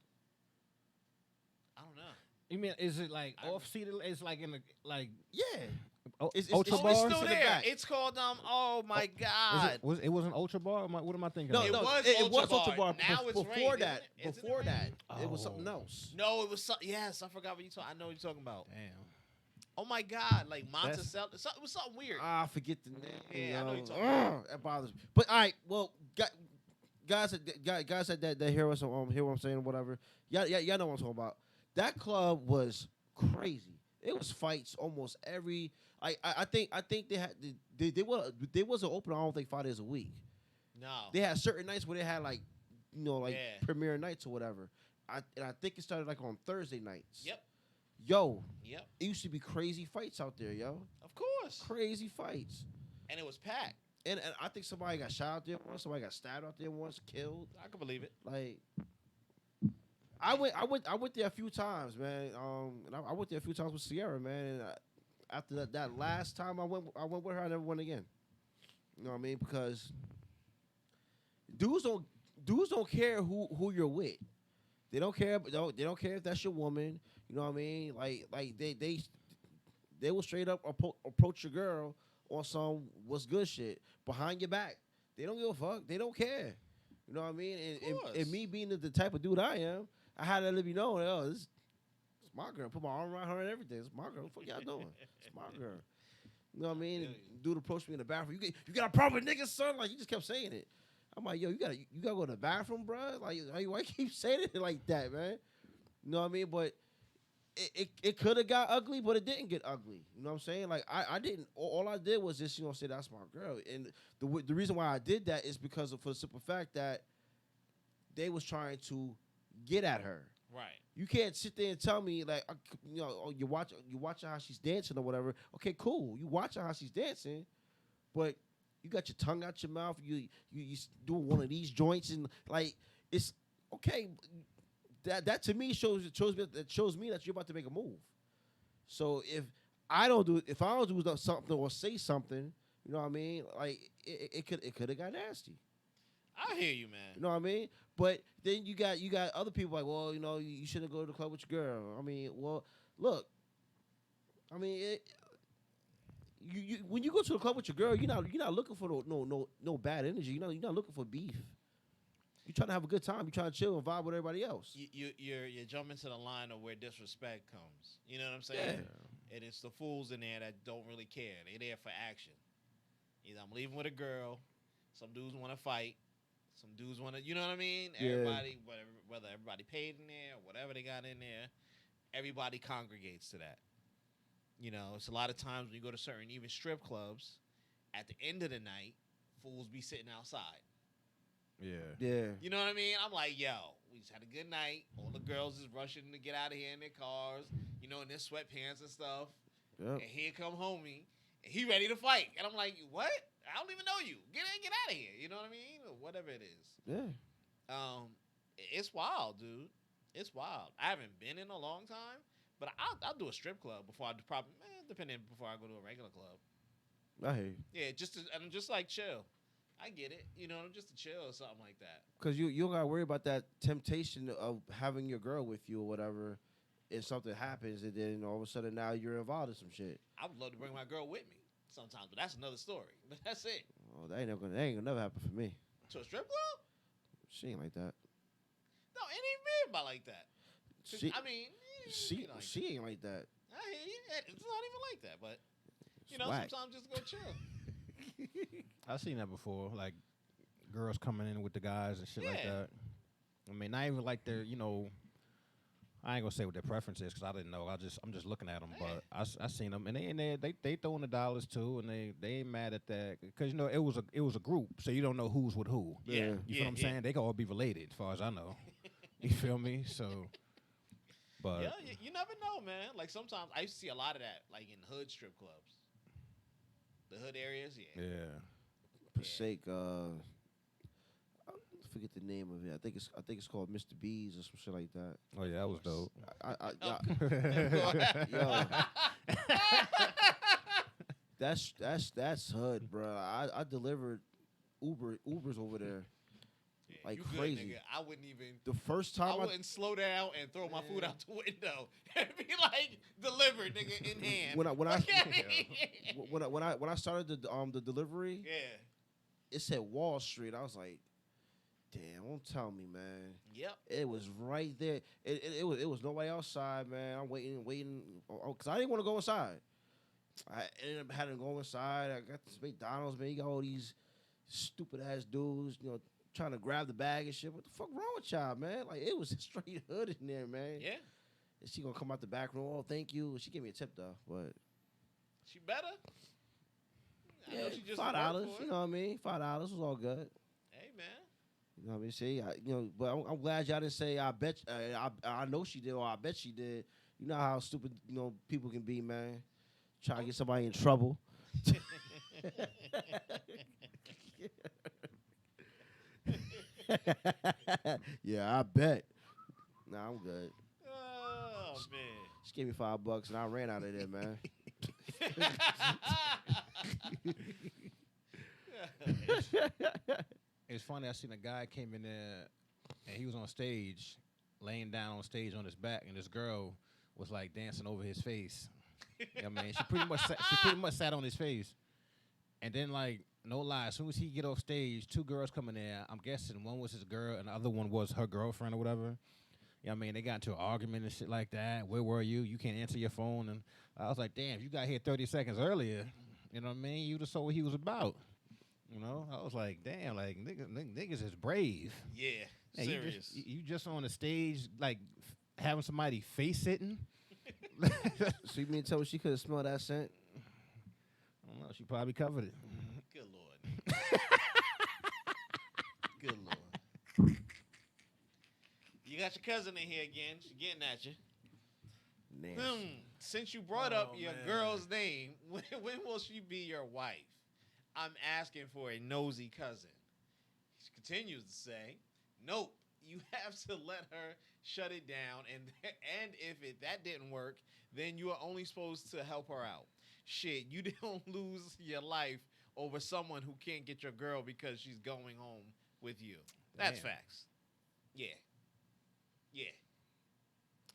I don't know. You mean is it like off Cedar? It's like in the like Yeah. It's Ultra Oh, Bar? it's to still the there. back. It's called Oh my God. it wasn't Ultra Bar? What am I thinking? No, of? It was it was Ultra Ultra Bar. Bar. Now it's before Rain, that, isn't it? Isn't it before Rain? that, it was something Oh. else. No, it was yes. I forgot what you talking. I know what you're talking about. Damn. Oh my God, like That's- Monticello. It was something weird. I forget the name. Yeah, I know you're talking about. That bothers me. But all right, well, guys that hear us hear what I'm saying, whatever. Y'all know what I'm talking about. That club was crazy. It was fights almost every. I think they had they wasn't open. I don't think 5 days a week. No. They had certain nights where they had like Yeah. premiere nights or whatever. I think it started like on Thursday nights. Yep. Yo, Yep. it used to be crazy fights out there, yo. Of course. Crazy fights. And it was packed. And I think somebody got shot out there once. Somebody got stabbed out there once, killed. I can believe it. Like, I went there a few times, man. And I went there a few times with Sierra, man. And after that last time I went with her. I never went again. You know what I mean? Because dudes don't care who you're with. They don't care. They don't care if that's your woman. You know what I mean? Like they will straight up approach your girl on some what's good shit behind your back. They don't give a fuck. They don't care. You know what I mean? And me being the type of dude I am, I had to let you know, oh, this is my girl. Put my arm around her and everything. It's my girl. What the fuck y'all doing? It's my girl. You know what I mean? And dude approached me in the bathroom. You got a problem with niggas, son? Like, he just kept saying it. I'm like, yo, you gotta go to the bathroom, bro? Like, why you keep saying it like that, man? You know what I mean? But it could have got ugly, but it didn't get ugly. You know what I'm saying? Like, I didn't. All I did was just, say that's my girl. And the reason why I did that is because for the simple fact that they was trying to get at her. Right. You can't sit there and tell me like, oh, you watching how she's dancing or whatever. Okay, cool. You watching how she's dancing, but you got your tongue out your mouth. You doing one of these joints and like it's okay. That to me shows me that you're about to make a move. So if I don't do something or say something, you know what I mean? Like it could have got nasty. I hear you, man. You know what I mean? But then you got other people like, well, you shouldn't go to the club with your girl. I mean, well, look, I mean, you when you go to the club with your girl, you're not looking for no bad energy. You're not looking for beef. You're trying to have a good time. You're trying to chill and vibe with everybody else. You're jumping to the line of where disrespect comes. You know what I'm saying? Yeah. And it's the fools in there that don't really care. They're there for action. Either I'm leaving with a girl, some dudes want to fight, some dudes want to, you know what I mean? Yeah. Everybody, whether everybody paid in there, or whatever they got in there, everybody congregates to that. You know, it's a lot of times when you go to certain even strip clubs, at the end of the night, fools be sitting outside. Yeah. You know what I mean? I'm like, yo, we just had a good night. All the girls is rushing to get out of here in their cars, in their sweatpants and stuff. Yep. And here come homie, and he ready to fight. And I'm like, what? I don't even know you. Get out of here. You know what I mean? Or whatever it is. Yeah. It's wild, dude. It's wild. I haven't been in a long time, but I'll do a strip club before I do before I go to a regular club. I hear you. Yeah, just like chill. I get it. Just to chill or something like that. Because you don't got to worry about that temptation of having your girl with you or whatever if something happens and then all of a sudden now you're involved in some shit. I would love to bring my girl with me sometimes, but that's another story. But that's it. Oh, that ain't gonna never happen for me. To a strip club? She ain't like that. No, it ain't been about like that. She ain't like that. I hear you. It's not even like that, but Whack. sometimes just go chill. I've seen that before, like girls coming in with the guys and shit like Yeah. that. I mean, not even like their, I ain't gonna say what their preference is because I didn't know. I'm just looking at them, but I seen them and they throwing the dollars too, and they ain't mad at that because it was a group, so you don't know who's with who. Yeah. You feel what I'm saying? They can all be related, as far as I know. You feel me? So, but Yeah, you never know, man. Like sometimes I used to see a lot of that, like in hood strip clubs, the hood areas. Yeah. Passaic, I forget the name of it. I think it's called Mr. B's or some shit like that. oh yeah, that was dope. That's hood, bro. I delivered Ubers over there like you good, crazy. nigga. I wouldn't even. The first time I wouldn't slow down and throw my food out the window and be like delivered, nigga, in hand. when I started the delivery, yeah. it said Wall Street. I was like, damn, don't tell me, man. Yep. It was right there. It was nobody outside, man. I'm waiting, because I didn't want to go inside. I ended up having to go inside. I got this McDonald's, man. You got all these stupid ass dudes, trying to grab the bag and shit. What the fuck wrong with y'all, man? Like, it was straight hood in there, man. Yeah. And she gonna come out the back room. Oh, thank you. She gave me a tip though, but She better. I know she just $5. worked for You it. know what I mean? $5 was all good. Hey man. You know what I mean? See, but I'm glad y'all didn't say I bet. I know she did, or I bet she did. You know how stupid people can be, man. Try to get somebody in trouble. Yeah, I bet. Nah, I'm good. Oh man. She gave me $5 and I ran out of there, man. It's funny. I seen a guy came in there, and he was on stage, laying down on stage on his back, and this girl was like dancing over his face. I mean, she pretty much sat on his face, and then like no lie, as soon as he get off stage, two girls come in there. I'm guessing one was his girl, and the other one was her girlfriend or whatever. Yeah, I mean, they got into an argument and shit like that. Where were you? You can't answer your phone, and I was like, damn, you got here 30 seconds earlier. You know what I mean? You just saw what he was about. I was like, damn, like niggas is brave. Yeah. Hey, Serious. you just on the stage, like having somebody face sitting. So you mean to tell me she could have smelled that scent? I don't know. She probably covered it. Good Lord. Good Lord. You got your cousin in here again. She's getting at you. Nasty. Since you brought up your man. girl's name, when will she be your wife? I'm asking for a nosy cousin. She continues to say, nope, you have to let her shut it down. And if that didn't work, then you are only supposed to help her out. Shit, you don't lose your life over someone who can't get your girl because she's going home with you. That's Damn. facts. Yeah. Yeah.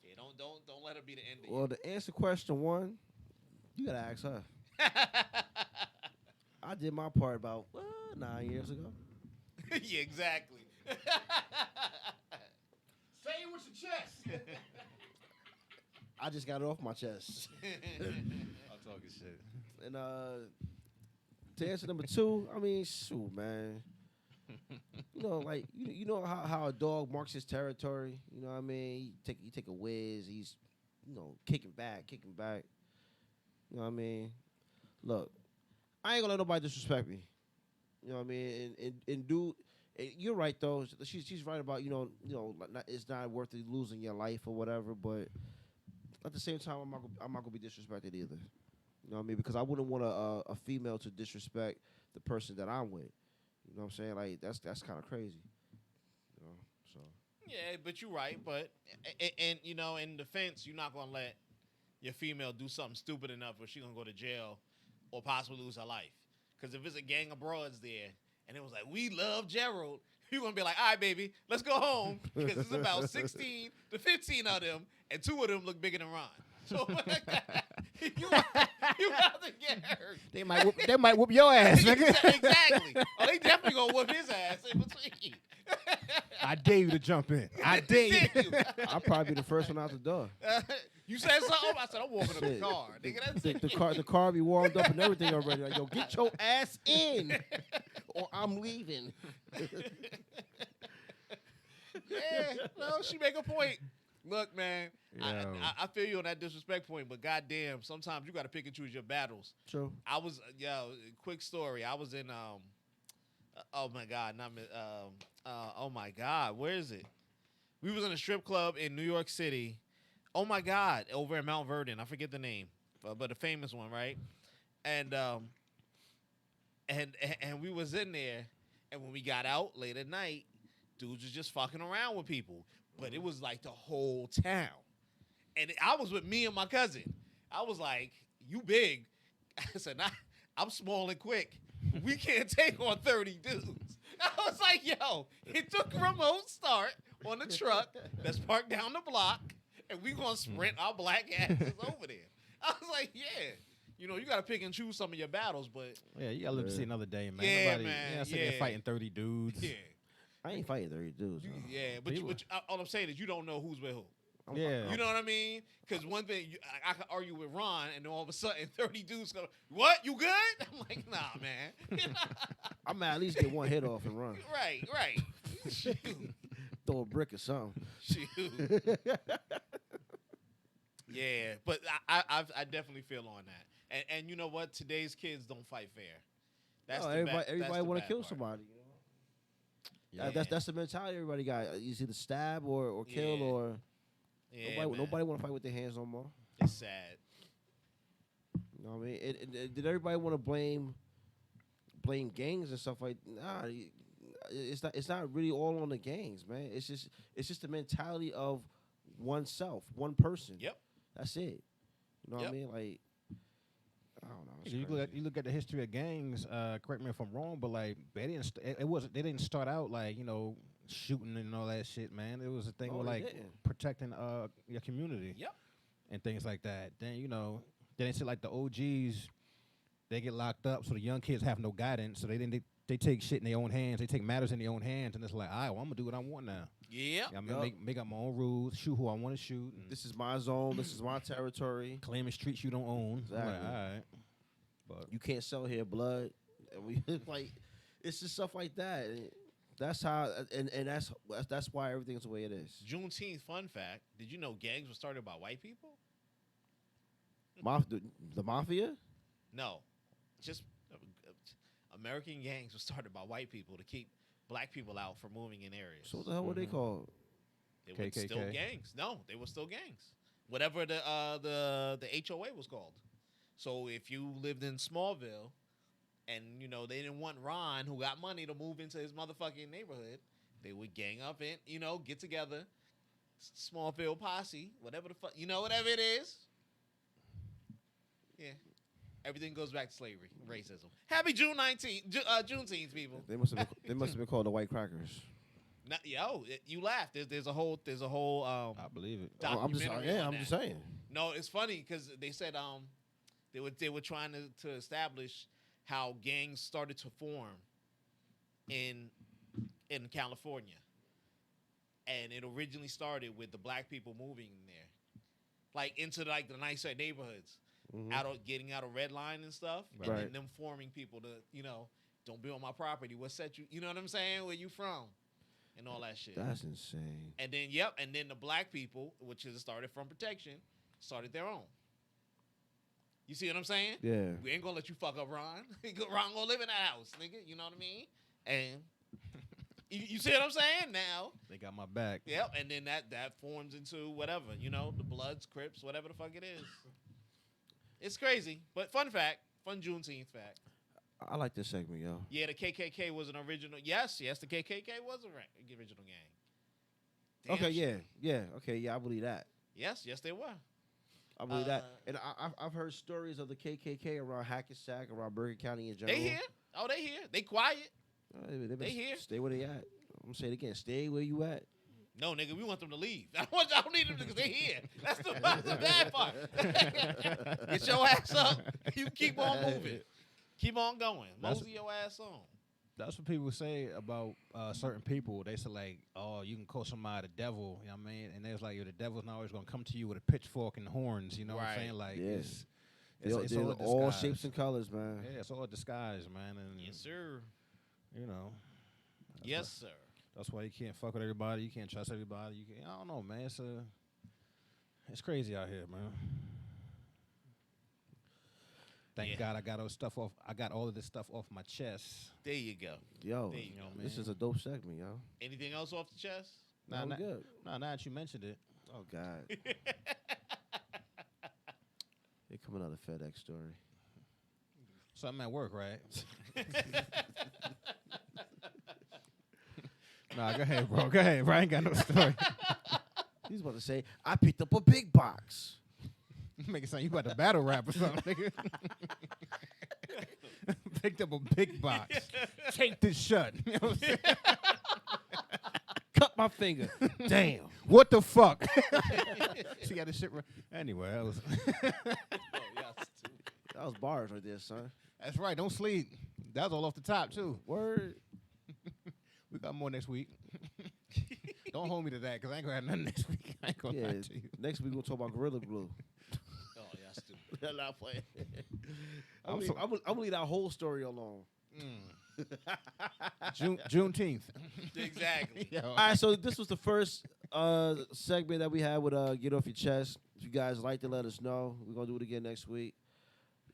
Yeah, don't let her be the end of Well, to answer question one, you gotta ask her. I did my part about 9 years ago. you. Yeah, exactly. Say it with your chest. I just got it off my chest. I'm talking shit. And to answer number two, I mean, shoot, man. You know, like you know how a dog marks his territory. You know what I mean? You take a whiz. He's kicking back. You know what I mean? Look, I ain't gonna let nobody disrespect me. You know what I mean? And dude, you're right though. She's right about it's not worth it losing your life or whatever. But at the same time, I'm not gonna be disrespected either. You know what I mean? Because I wouldn't want a female to disrespect the person that I'm with. You know what I'm saying? Like that's kind of crazy. You know, so. Yeah, but you're right. But and in defense, you're not gonna let your female do something stupid enough where she's gonna go to jail or possibly lose her life. Because if it's a gang of broads there and it was like, we love Gerald, you're gonna be like, all right, baby, let's go home. Because it's about 16 to 15 of them, and 2 of them look bigger than Ron. So you have to get hurt. They might whoop your ass, nigga. Exactly. Oh, they definitely gonna whoop his ass in between. I dare you to jump in. I dare you. I'll probably be the first one out the door. You said something? I said, I'm walking to the Shit. car. Nigga, that's it. The car be warmed up and everything already. Like, yo, get your ass in, or I'm leaving. Yeah, no, she make a point. Look, man, Yo. I feel you on that disrespect point, but goddamn, sometimes you got to pick and choose your battles. True. I was, quick story. I was in, oh my God, oh my God, where is it? We was in a strip club in New York City. Oh my God, over in Mount Vernon. I forget the name, but a famous one, right? And we was in there, and when we got out late at night, dudes was just fucking around with people. But it was like the whole town. And I was with me and my cousin. I was like, you big. I said, nah, I'm small and quick. We can't take on 30 dudes. I was like, yo, it took a remote start on the truck that's parked down the block, and we going to sprint our black asses over there. I was like, yeah. You got to pick and choose some of your battles, but... Yeah, you got to live to see another day, man. Yeah, Nobody, man, You know, sitting there fighting 30 dudes. Yeah. I ain't fighting 30 dudes. No. Yeah, but all I'm saying is you don't know who's with who. Yeah. You know what I mean? Because one thing, I could argue with Ron, and then all of a sudden 30 dudes go, what? You good? I'm like, nah, man. I might at least get one hit off and run. Right. Shoot. Throw a brick or something. Shoot. Yeah, but I definitely feel on that. And you know what? Today's kids don't fight fair. That's everybody want to kill part. somebody. Yeah. That's the mentality everybody got. You either stab or kill Yeah. or Yeah, nobody want to fight with their hands no more. It's sad. You know what I mean? Did everybody want to blame gangs and stuff like? Nah, it's not really all on the gangs, man. It's just the mentality of oneself, one person. Yep. That's it. You know what I Yep. mean? Like, I don't know. It's You crazy. look at the history of gangs. Correct me if I'm wrong, but like they didn't start out like shooting and all that shit, man. It was a thing No, with they like didn't. protecting your community. Yep. And things like that. Then they say like the OGs, they get locked up, so the young kids have no guidance. So they take shit in their own hands. They take matters in their own hands, and it's like, all right, well, I'm gonna do what I want now. Yeah. I'm gonna make up my own rules, shoot who I want to shoot, and This is my zone. This is my territory. claiming streets you don't own. I'm like, Exactly. all right. But You can't sell here blood. And we like, it's just stuff like that. And that's how, and that's why everything's the way it is. Juneteenth fun fact. Did you know gangs were started by white people? The mafia. No. Just American gangs were started by white people to keep black people out from moving in areas. So what the hell were they called? They were still KKK? gangs. No, they were still gangs. Whatever the HOA was called. So if you lived in Smallville, and they didn't want Ron, who got money, to move into his motherfucking neighborhood, they would gang up and get together, Smallville posse, whatever the fuck, whatever it is. Yeah, everything goes back to slavery, racism. Happy June 19th, Juneteenth, people. They must have been called the White Crackers. You laughed. There's a whole I believe it. I'm just documentary on just that. saying. No, it's funny because they said they were trying to establish how gangs started to form in California, and it originally started with the black people moving in there, like into the nicer neighborhoods, getting out of red line and stuff, and then them forming people to don't be on my property. What set you? You know what I'm saying? Where you from? And all that shit. That's insane. And then and then the black people, which is started from protection, started their own. You see what I'm saying? Yeah. We ain't gonna let you fuck up Ron. Ron gonna live in that house, nigga. You know what I mean? And you see what I'm saying? Now They got my back. Yep. And then that forms into whatever, the Bloods, Crips, whatever the fuck it is. It's crazy, but fun Juneteenth fact. I like this segment, yo. Yeah, the KKK was an original. Yes, the KKK was an original gang. Damn Okay, shit. yeah, I believe that. Yes, they were. I believe that. And I've heard stories of the KKK around Hackensack, around Bergen County in general. They here. Oh, they here. They quiet. They here. Stay where they at. I'm gonna say it again. Stay where you at. No, nigga, we want them to leave. I don't need them because they here. That's the bad part. Get your ass up. You keep on moving. Keep on going. Mosey your ass on. That's what people say about certain people. They say like, oh, you can call somebody the devil, you know what I mean? And there's like, the devil's not always going to come to you with a pitchfork and horns, you know what I'm saying? Like, yes. it's They're all all disguise. shapes and colors, man. Yeah, it's all a disguise, man. And, Yes, sir. That's Sir. That's why you can't fuck with everybody. You can't trust everybody. I don't know, man. It's crazy out here, man. Thank God I got all of this stuff off my chest. There you go. Yo, There you go, this man. is a dope segment, yo. Anything else off the chest? Nah, we good. Now that you mentioned it. Oh God. Here come another FedEx story. Something at work, right? Nah, go ahead, bro. Go ahead, bro. I ain't got no story. He's about to say, I picked up a big box. Make it sound you about to battle rap or something, nigga. Picked up a big box. Take this shut. You know what I'm saying? Cut my finger. Damn. What the fuck? She got this shit right. Anyway, that was That was bars right there, son. that's right. Don't sleep. That was all off the top too. Word. We got more next week. Don't hold me to that because I ain't gonna have nothing next week. I ain't gonna Yeah. lie to you. Next week we'll talk about Gorilla Glue. Oh, yeah, stupid. I'm not playing. I'm I'm gonna leave that whole story alone. Juneteenth. Exactly. Yo. All right, so this was the first segment that we had with Get Off Your Chest. If you guys like to let us know, we're going to do it again next week.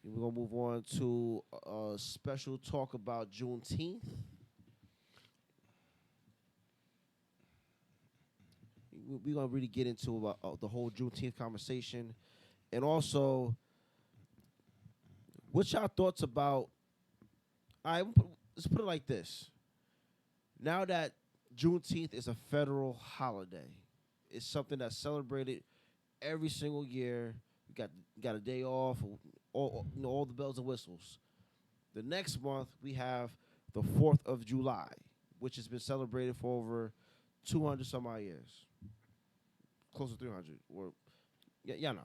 We're going to move on to a special talk about Juneteenth. We're going to really get into the whole Juneteenth conversation. And also, what's y'all thoughts about... All right, let's put it like this. Now that Juneteenth is a federal holiday, it's something that's celebrated every single year. We got a day off, all the bells and whistles. The next month we have the 4th of July, which has been celebrated for over 200 some odd years, close to 300. Or yeah, no.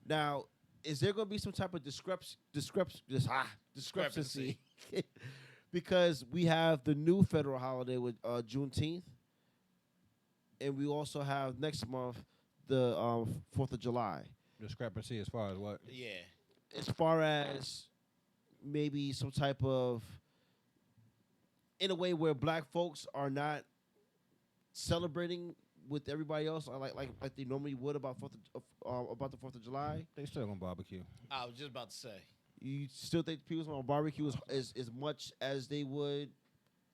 Now, is there going to be some type of discrepancy? Because we have the new federal holiday with Juneteenth, and we also have next month the 4th of July. Discrepancy as far as what? Yeah. As far as maybe some type of, in a way where black folks are not celebrating with everybody else, like they normally would about the 4th of July. They still gonna barbecue. I was just about to say. You still think people on barbecue as much as they would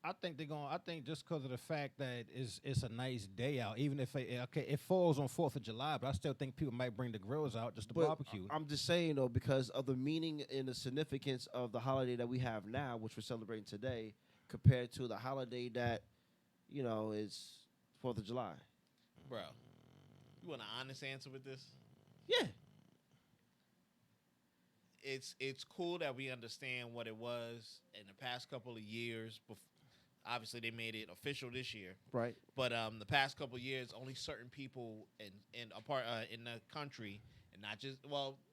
I think they're going. I think just because of the fact that it's a nice day out, even if it falls on 4th of July, but I still think people might bring the grills out just to But barbecue. I'm just saying though, because of the meaning and the significance of the holiday that we have now, which we're celebrating today, compared to the holiday that, is 4th of July. Bro, you want an honest answer with this? Yeah. It's cool that we understand what it was in the past couple of years. Obviously, they made it official this year, Right. but the past couple of years, only certain people in the country, and not just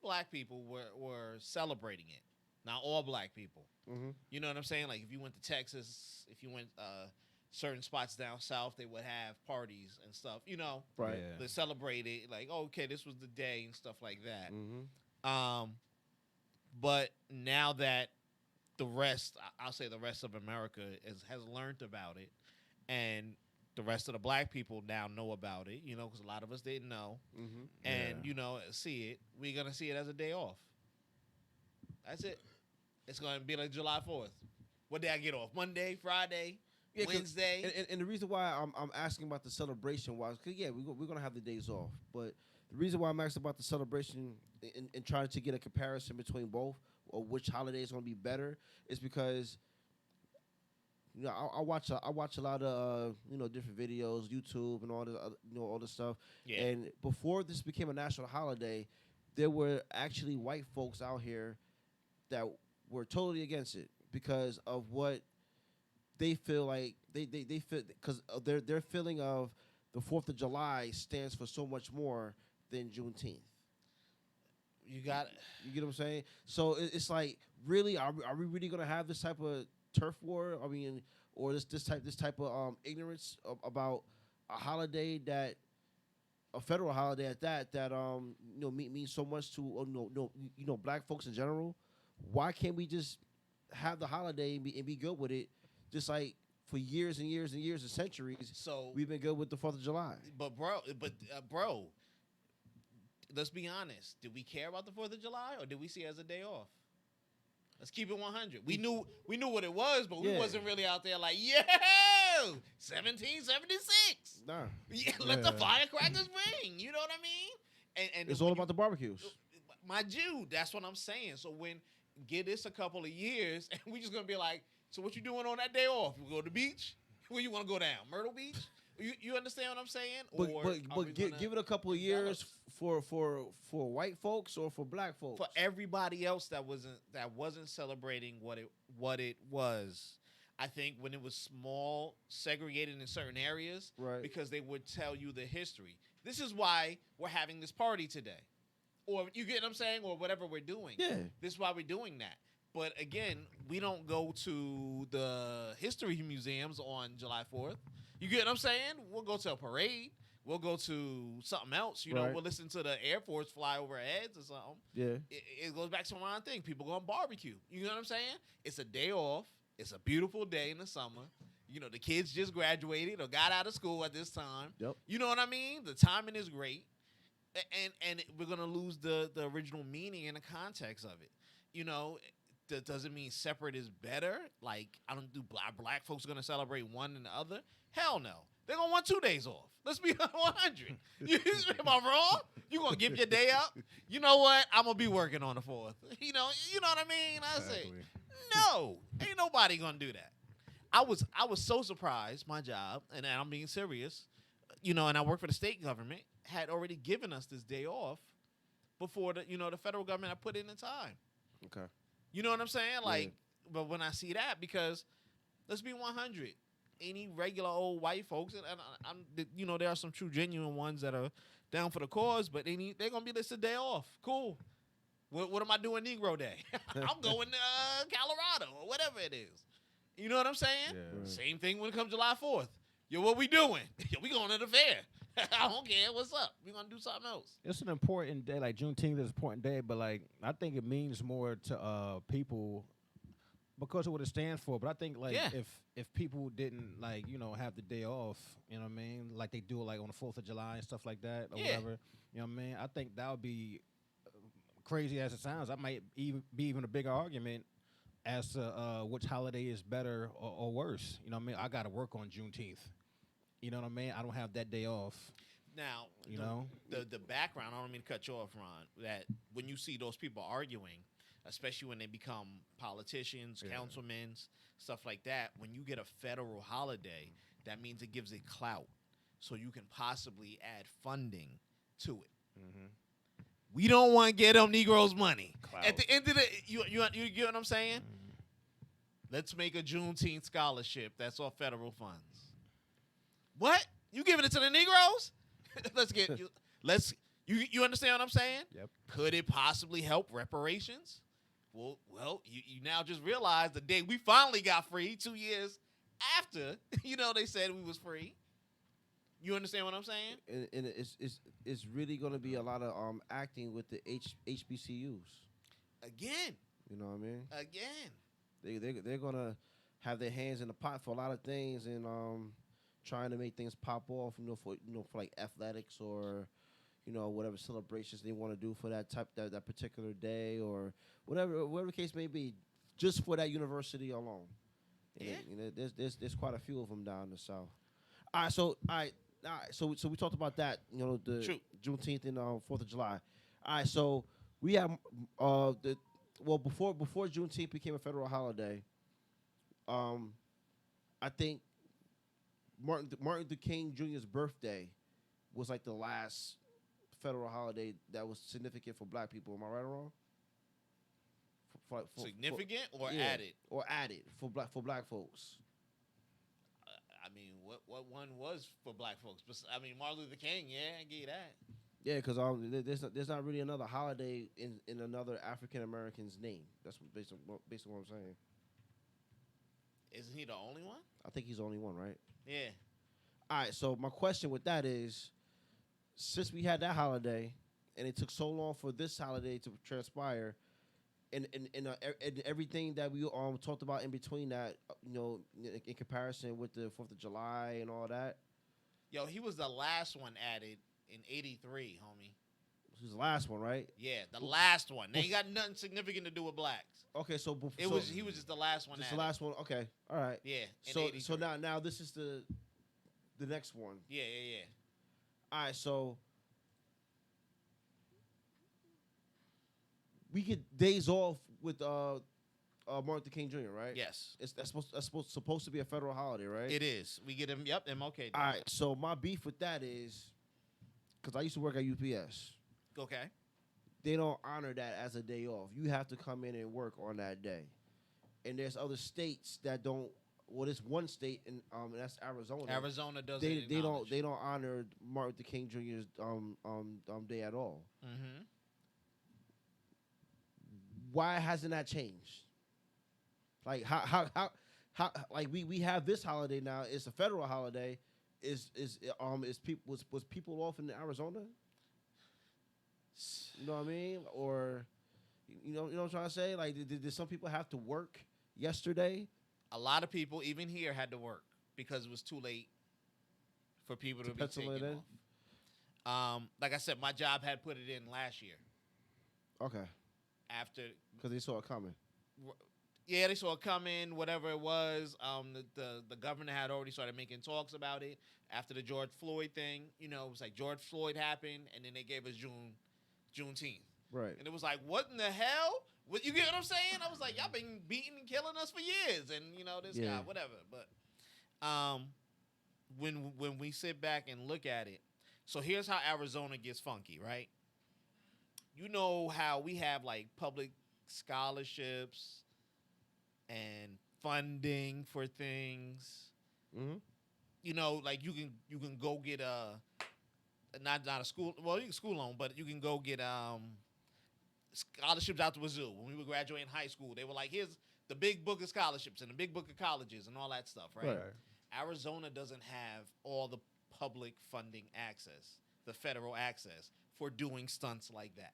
black people were celebrating it. Not all black people. Mm-hmm. You know what I'm saying? Like if you went to Texas, if you went certain spots down south, they would have parties and stuff. Right. Yeah. They celebrate it like, okay, this was the day and stuff like that. Mm-hmm. But now that I'll say the rest of America has learned about it, and the rest of the black people now know about it, because a lot of us didn't know. Mm-hmm. And, see it, we're going to see it as a day off. That's it. It's going to be like July 4th. What day I get off? Monday, Friday, Wednesday? And the reason why I'm asking about the celebration was, because, we're going to have the days off. But the reason why I'm asking about the celebration and trying to get a comparison between both, or which holiday is going to be better, is because I watch a lot of different videos, YouTube and all this all this stuff. Yeah. And before this became a national holiday, there were actually white folks out here that were totally against it because of what they feel like they feel, because of their feeling of the 4th of July stands for so much more than Juneteenth. You got it. You get what I'm saying? So it's like, really, are we really gonna have this type of turf war? I mean, or this type of ignorance about a holiday a federal holiday at that means so much to black folks in general. Why can't we just have the holiday and be good with it, just like for years and years and years and centuries? So we've been good with the 4th of July. But bro, let's be honest. Did we care about the 4th of July, or did we see it as a day off? Let's keep it 100. We knew what it was, but we wasn't really out there like, 1776. Nah. Yeah, let the firecrackers ring. You know what I mean? And It's all about the barbecues. My Jew, that's what I'm saying. So give this a couple of years, and we just gonna be like, so what you doing on that day off? We go to the beach? Where you want to go down? Myrtle Beach? You understand what I'm saying? But give it a couple of years for white folks or for black folks. For everybody else that wasn't celebrating what it was. I think when it was small, segregated in certain areas, right? Because they would tell you the history. This is why we're having this party today, or you get what I'm saying, or whatever we're doing. Yeah, this is why we're doing that. But again, we don't go to the history museums on July 4th. You get what I'm saying? We'll go to a parade. We'll go to something else. Right. We'll listen to the Air Force fly over our heads or something. Yeah. It goes back to my thing. People go on barbecue. You know what I'm saying? It's a day off. It's a beautiful day in the summer. The kids just graduated or got out of school at this time. Yep. You know what I mean? The timing is great. And we're going to lose the original meaning and the context of it. That doesn't mean separate is better. Like, I don't do black folks are going to celebrate one and the other. Hell no. They're going to want 2 days off. Let's be 100. Am I wrong? You going to give your day up? You know what? I'm going to be working on the 4th. You know what I mean? I say, no. Ain't nobody going to do that. I was so surprised, my job, and I'm being serious, and I work for the state government, had already given us this day off before the federal government had put in the time. Okay. You know what I'm saying? Like, but when I see that, because let's be 100. Any regular old white folks, and I'm, there are some true genuine ones that are down for the cause, but they're gonna be listed day off. Cool. What am I doing Negro Day? I'm going to Colorado or whatever it is. You know what I'm saying? Yeah. Right. Same thing when it comes July 4th. Yo, what we doing? Yo, we going to the fair. I don't care. What's up? We're going to do something else. It's an important day. Like, Juneteenth is an important day, but, like, I think it means more to people because of what it stands for. But I think, like, if people didn't, like, have the day off, you know what I mean? Like, they do it, like, on the 4th of July and stuff like that or whatever. You know what I mean? I think that would be, crazy as it sounds, that might be even a bigger argument as to which holiday is better or worse. You know what I mean? I got to work on Juneteenth. You know what I mean? I don't have that day off. Now, You know? the background, I don't mean to cut you off, Ron, that when you see those people arguing, especially when they become politicians, councilmen, stuff like that, when you get a federal holiday, that means it gives it clout. So you can possibly add funding to it. Mm-hmm. We don't want to get them Negroes money. Clout. At the end of the, you get what I'm saying? Let's make a Juneteenth scholarship that's off federal funds. What? You giving it to the Negroes? You understand what I'm saying? Yep. Could it possibly help reparations? Well, you now just realize the day we finally got free, 2 years after, they said we was free. You understand what I'm saying? And it's really going to be a lot of acting with the HBCUs. Again. You know what I mean? Again. They're going to have their hands in the pot for a lot of things and trying to make things pop off, for like athletics or whatever celebrations they want to do for that particular day or whatever the case may be, just for that university alone. Yeah. There's quite a few of them down in the South. All right, so we talked about that, the Shoot. Juneteenth and 4th of July. All right, so we have before Juneteenth became a federal holiday, I think Martin Luther King Jr.'s birthday was like the last federal holiday that was significant for black people. Am I right or wrong? Significant or yeah, added? Or added for black folks. I mean, what one was for black folks? But I mean, Martin Luther King, I give you that. Yeah, because there's not really another holiday in another African American's name. That's based on what I'm saying. Isn't he the only one? I think he's the only one, right? Yeah. All right. So my question with that is, since we had that holiday, and it took so long for this holiday to transpire, and everything that we talked about in between that, in comparison with the 4th of July and all that. Yo, he was the last one added in '83, homie. This was the last one, right? Yeah, the last one. They ain't got nothing significant to do with blacks. Okay, so he was just the last one. Just added. the last one. Okay, all right. Yeah. So now this is the next one. Yeah. All right, so we get days off with Martin Luther King Jr., right? Yes. That's supposed to be a federal holiday, right? It is. We get him. Yep. MLK Day. All right. So my beef with that is because I used to work at UPS. Okay. They don't honor that as a day off. You have to come in and work on that day. And there's other states that don't. Well, there's one state, and that's Arizona. Arizona doesn't. They don't honor Martin Luther King Jr.'s day at all. Mm-hmm. Why hasn't that changed? Like how like we have this holiday now. It's a federal holiday. Was people off in Arizona? You know what I mean? Or you know what I'm trying to say? Like did some people have to work yesterday? A lot of people, even here, had to work because it was too late for people to be taking off. Like I said, my job had put it in last year. Okay. After, because they saw it coming. Yeah, they saw it coming. Whatever it was, the governor had already started making talks about it after the George Floyd thing. It was like George Floyd happened, and then they gave us Juneteenth. Right. And it was like, what in the hell? What, you get what I'm saying? I was like, y'all been beating and killing us for years, and this guy, whatever. But when we sit back and look at it, so here's how Arizona gets funky, right? You know how we have like public scholarships and funding for things. Mm-hmm. Like you can go get not a school, well, you can school loan, but you can go get scholarships out to Wazoo. When we were graduating high school, they were like, here's the big book of scholarships and the big book of colleges and all that stuff, right? Arizona doesn't have all the public funding access, the federal access for doing stunts like that.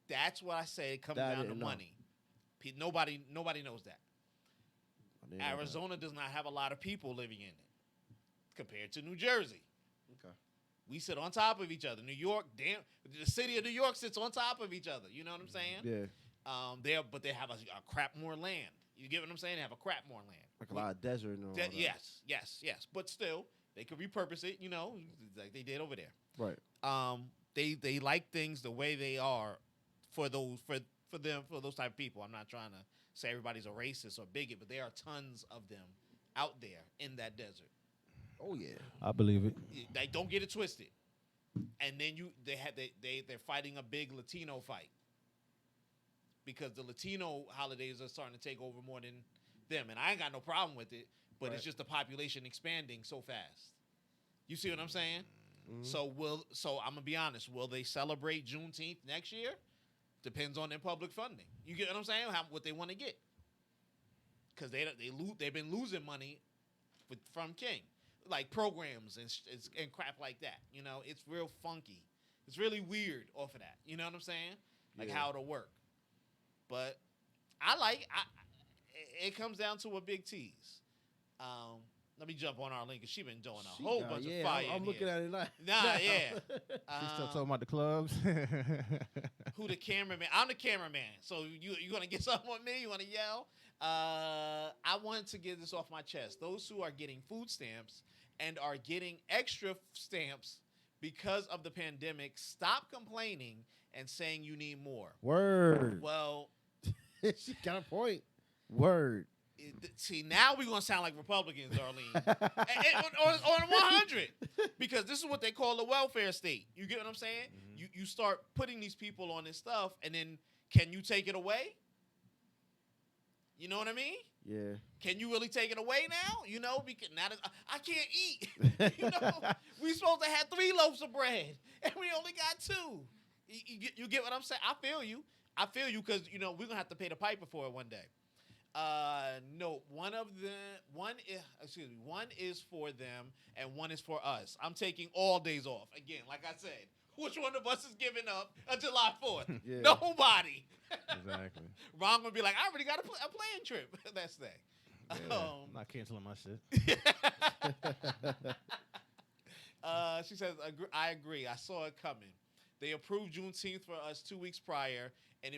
That's what I say. It comes down to money. Nobody knows that. Arizona does not have a lot of people living in it compared to New Jersey. Okay. We sit on top of each other. New York, the city of New York sits on top of each other. You know what I'm saying? Yeah. But they have a crap more land. You get what I'm saying? They have a crap more land. Like a lot of desert and all that. Yes. But still, they could repurpose it, like they did over there. Right. They like things the way they are for those type of people. I'm not trying to say everybody's a racist or bigot, but there are tons of them out there in that desert. Oh yeah, I believe it. Like, don't get it twisted. And then they're fighting a big Latino fight because the Latino holidays are starting to take over more than them, and I ain't got no problem with it. But It's just the population expanding so fast. You see what I'm saying? Mm-hmm. So I'm gonna be honest. Will they celebrate Juneteenth next year? Depends on their public funding. You get what I'm saying? What they want to get, because they've been losing money from King, like programs and crap like that. It's real funky. It's really weird off of that. You know what I'm saying? Like how it'll work. But it comes down to a big tease. Let me jump on our link, because she been doing a whole bunch of fire. I'm looking at it now. Yeah. She's still talking about the clubs. Who the cameraman? I'm the cameraman. So you gonna get something on me? You wanna yell? I wanted to get this off my chest. Those who are getting food stamps and are getting extra stamps because of the pandemic, stop complaining and saying you need more. Word. Well, she got a point. Word. See, now we're going to sound like Republicans, Arlene. on 100. Because this is what they call the welfare state. You get what I'm saying? Mm-hmm. You start putting these people on this stuff, and then can you take it away? You know what I mean? Yeah. Can you really take it away now? Because now I can't eat. We supposed to have 3 loaves of bread, and we only got 2. You get what I'm saying? I feel you because, we're going to have to pay the piper for it one day. No, one is for them and one is for us. I'm taking all days off. Again, like I said, which one of us is giving up on July 4th? Yeah. Nobody. Exactly. Ron gonna be like, I already got a plane trip that day. Yeah, I'm not canceling my shit. She says, I agree. I saw it coming. They approved Juneteenth for us 2 weeks prior. And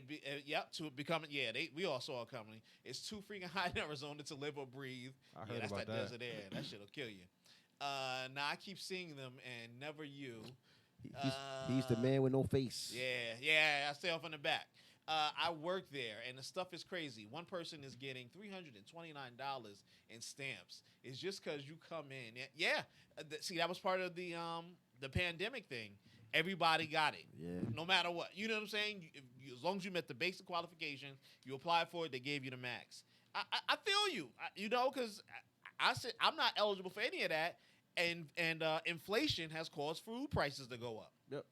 we all saw it coming. It's too freaking hot in Arizona to live or breathe. I heard that's about that desert air. That shit'll kill you. Now I keep seeing them and never you. He's the man with no face. Yeah. I stay off in the back. I work there, and the stuff is crazy. One person is getting $329 in stamps. It's just because you come in. Yeah. See, that was part of the pandemic thing. Everybody got it, no matter what. You know what I'm saying? As long as you met the basic qualifications, you applied for it, they gave you the max. I feel you, because I said I'm not eligible for any of that, and inflation has caused food prices to go up. Yep.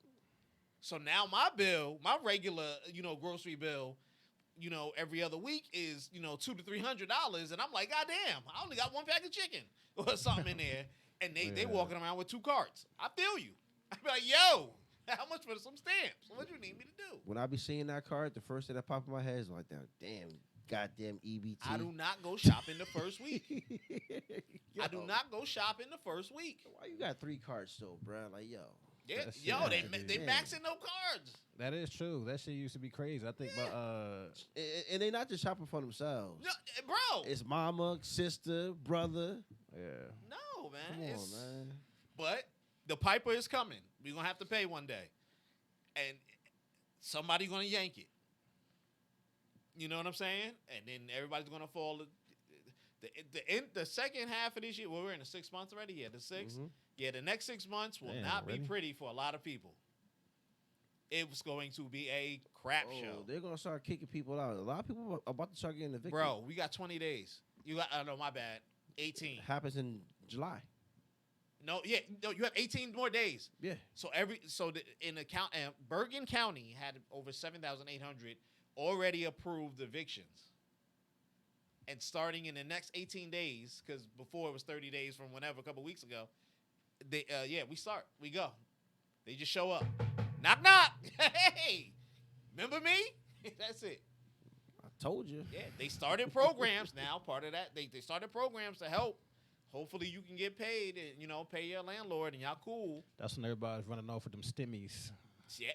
So now my bill, my regular, grocery bill, every other week is, $200 to $300, and I'm like, God damn, I only got 1 pack of chicken or something in there, and they walking around with 2 carts. I feel you. I be like, yo, how much for some stamps? What do you need me to do? When I be seeing that card, the first thing that pop in my head is like, damn, goddamn EBT. I do not go shopping the first week. I do not go shopping the first week. Why you got 3 cards though, bro? Like, yo. Yeah, they maxing no cards. That is true. That shit used to be crazy. I think, and they not just shopping for themselves. No, bro. It's mama, sister, brother. Yeah. No, man. Come on, man. But the piper is coming. We're going to have to pay one day. And somebody's going to yank it. You know what I'm saying? And then everybody's going to fall. The second half of this year, we're in the 6 months already. Yeah, the 6th. Mm-hmm. Yeah, the next 6 months will not be pretty for a lot of people. It was going to be a crap show. They're going to start kicking people out. A lot of people are about to start getting evicted. Bro, we got 20 days. My bad. 18. Happens in July. No, you have 18 more days. Yeah. Bergen County had over 7,800 already approved evictions. And starting in the next 18 days, because before it was 30 days from whenever, a couple weeks ago, we start. We go. They just show up. Knock, knock. Hey, remember me? That's it. I told you. Yeah, they started programs now. Part of that, they started programs to help. Hopefully you can get paid and, pay your landlord and y'all cool. That's when everybody's running off with them stimmies. Yeah,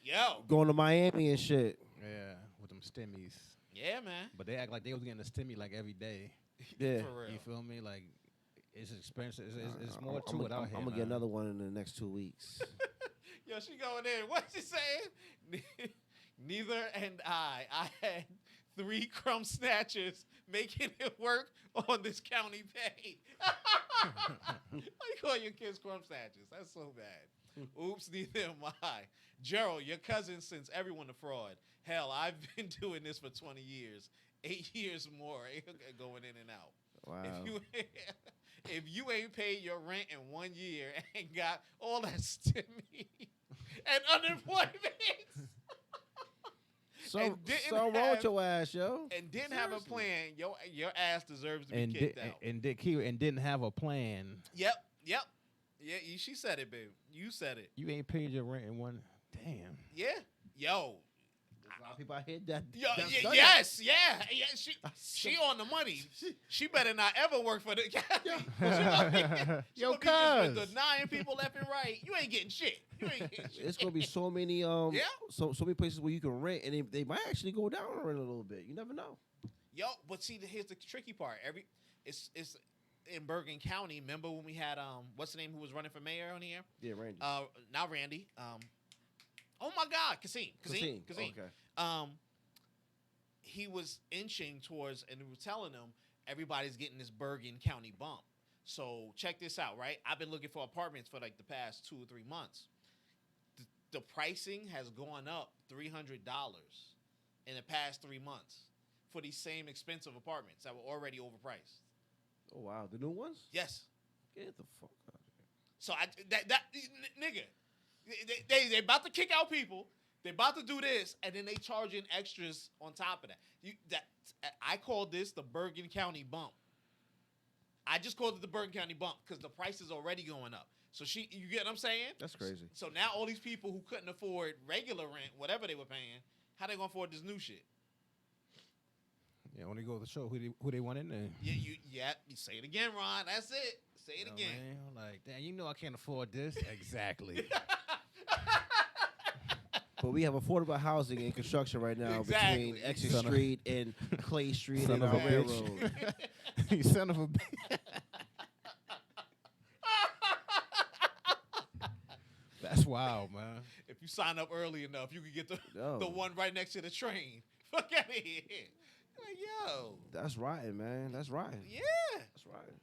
yo. Going to Miami and shit. Yeah, with them stimmies. Yeah, man. But they act like they was getting a stimmy like every day. Yeah. For real. You feel me? Like it's expensive. It's more to it out here. I'm gonna get another one in the next 2 weeks. Yo, she going in. What's she saying? Neither and I had 3 crumb snatchers making it work on this county pay. Why you call your kids crumb snatchers? That's so bad. Oops, neither am I. Gerald, your cousin sends everyone a fraud. Hell, I've been doing this for 20 years. 8 years more going in and out. Wow. If you ain't paid your rent in 1 year and got all that stimmy and unemployment Something didn't wrong have- with your ass, yo. and didn't have a Seriously. plan, your ass deserves to be and kicked out. and didn't have a plan. Yep. Yeah, she said it, babe. You said it. You ain't paid your rent in one. Damn. Yeah. Yo. There's a lot of people out here that. Yo, that's yeah, done yes, yeah. She on the money. She better not ever work for the county. Yo, Just cuz. denying people left and right. You ain't getting shit. You ain't getting shit. It's gonna be so many Yeah. so many places where you can rent, and they might actually go down on rent a little bit. You never know. Yo, but see, here's the tricky part. It's in Bergen County. Remember when we had what's the name who was running for mayor on here? Yeah, Randy. Not Randy. Oh my God, Kasim. Okay. He was inching towards, and he was telling them everybody's getting this Bergen County bump. So check this out, right? I've been looking for apartments for like the past 2 or 3 months. The pricing has gone up $300 in the past 3 months for these same expensive apartments that were already overpriced. Oh wow, the new ones? Yes. Get the fuck out of here. So nigga, they about to kick out people. They about to do this, and then they charging extras on top of that. I called this the Bergen County bump. I just called it the Bergen County bump because the price is already going up. So you get what I'm saying? That's crazy. So now all these people who couldn't afford regular rent, whatever they were paying, how they gonna afford this new shit? Yeah, when they go to the show, who they want in there? You say it again, Ron. That's it. Say it You know, again. man, like, damn, you know I can't afford this. Exactly. But we have affordable housing and construction right now Exactly. between Exit Son of- Street and Clay Street Son and of our a bitch. railroad. You son of a bitch. That's wild, man. If you sign up early enough, you can get the No. one right next to the train. Fuck out of here. Like, yo. That's right, man. That's right. Yeah. That's right.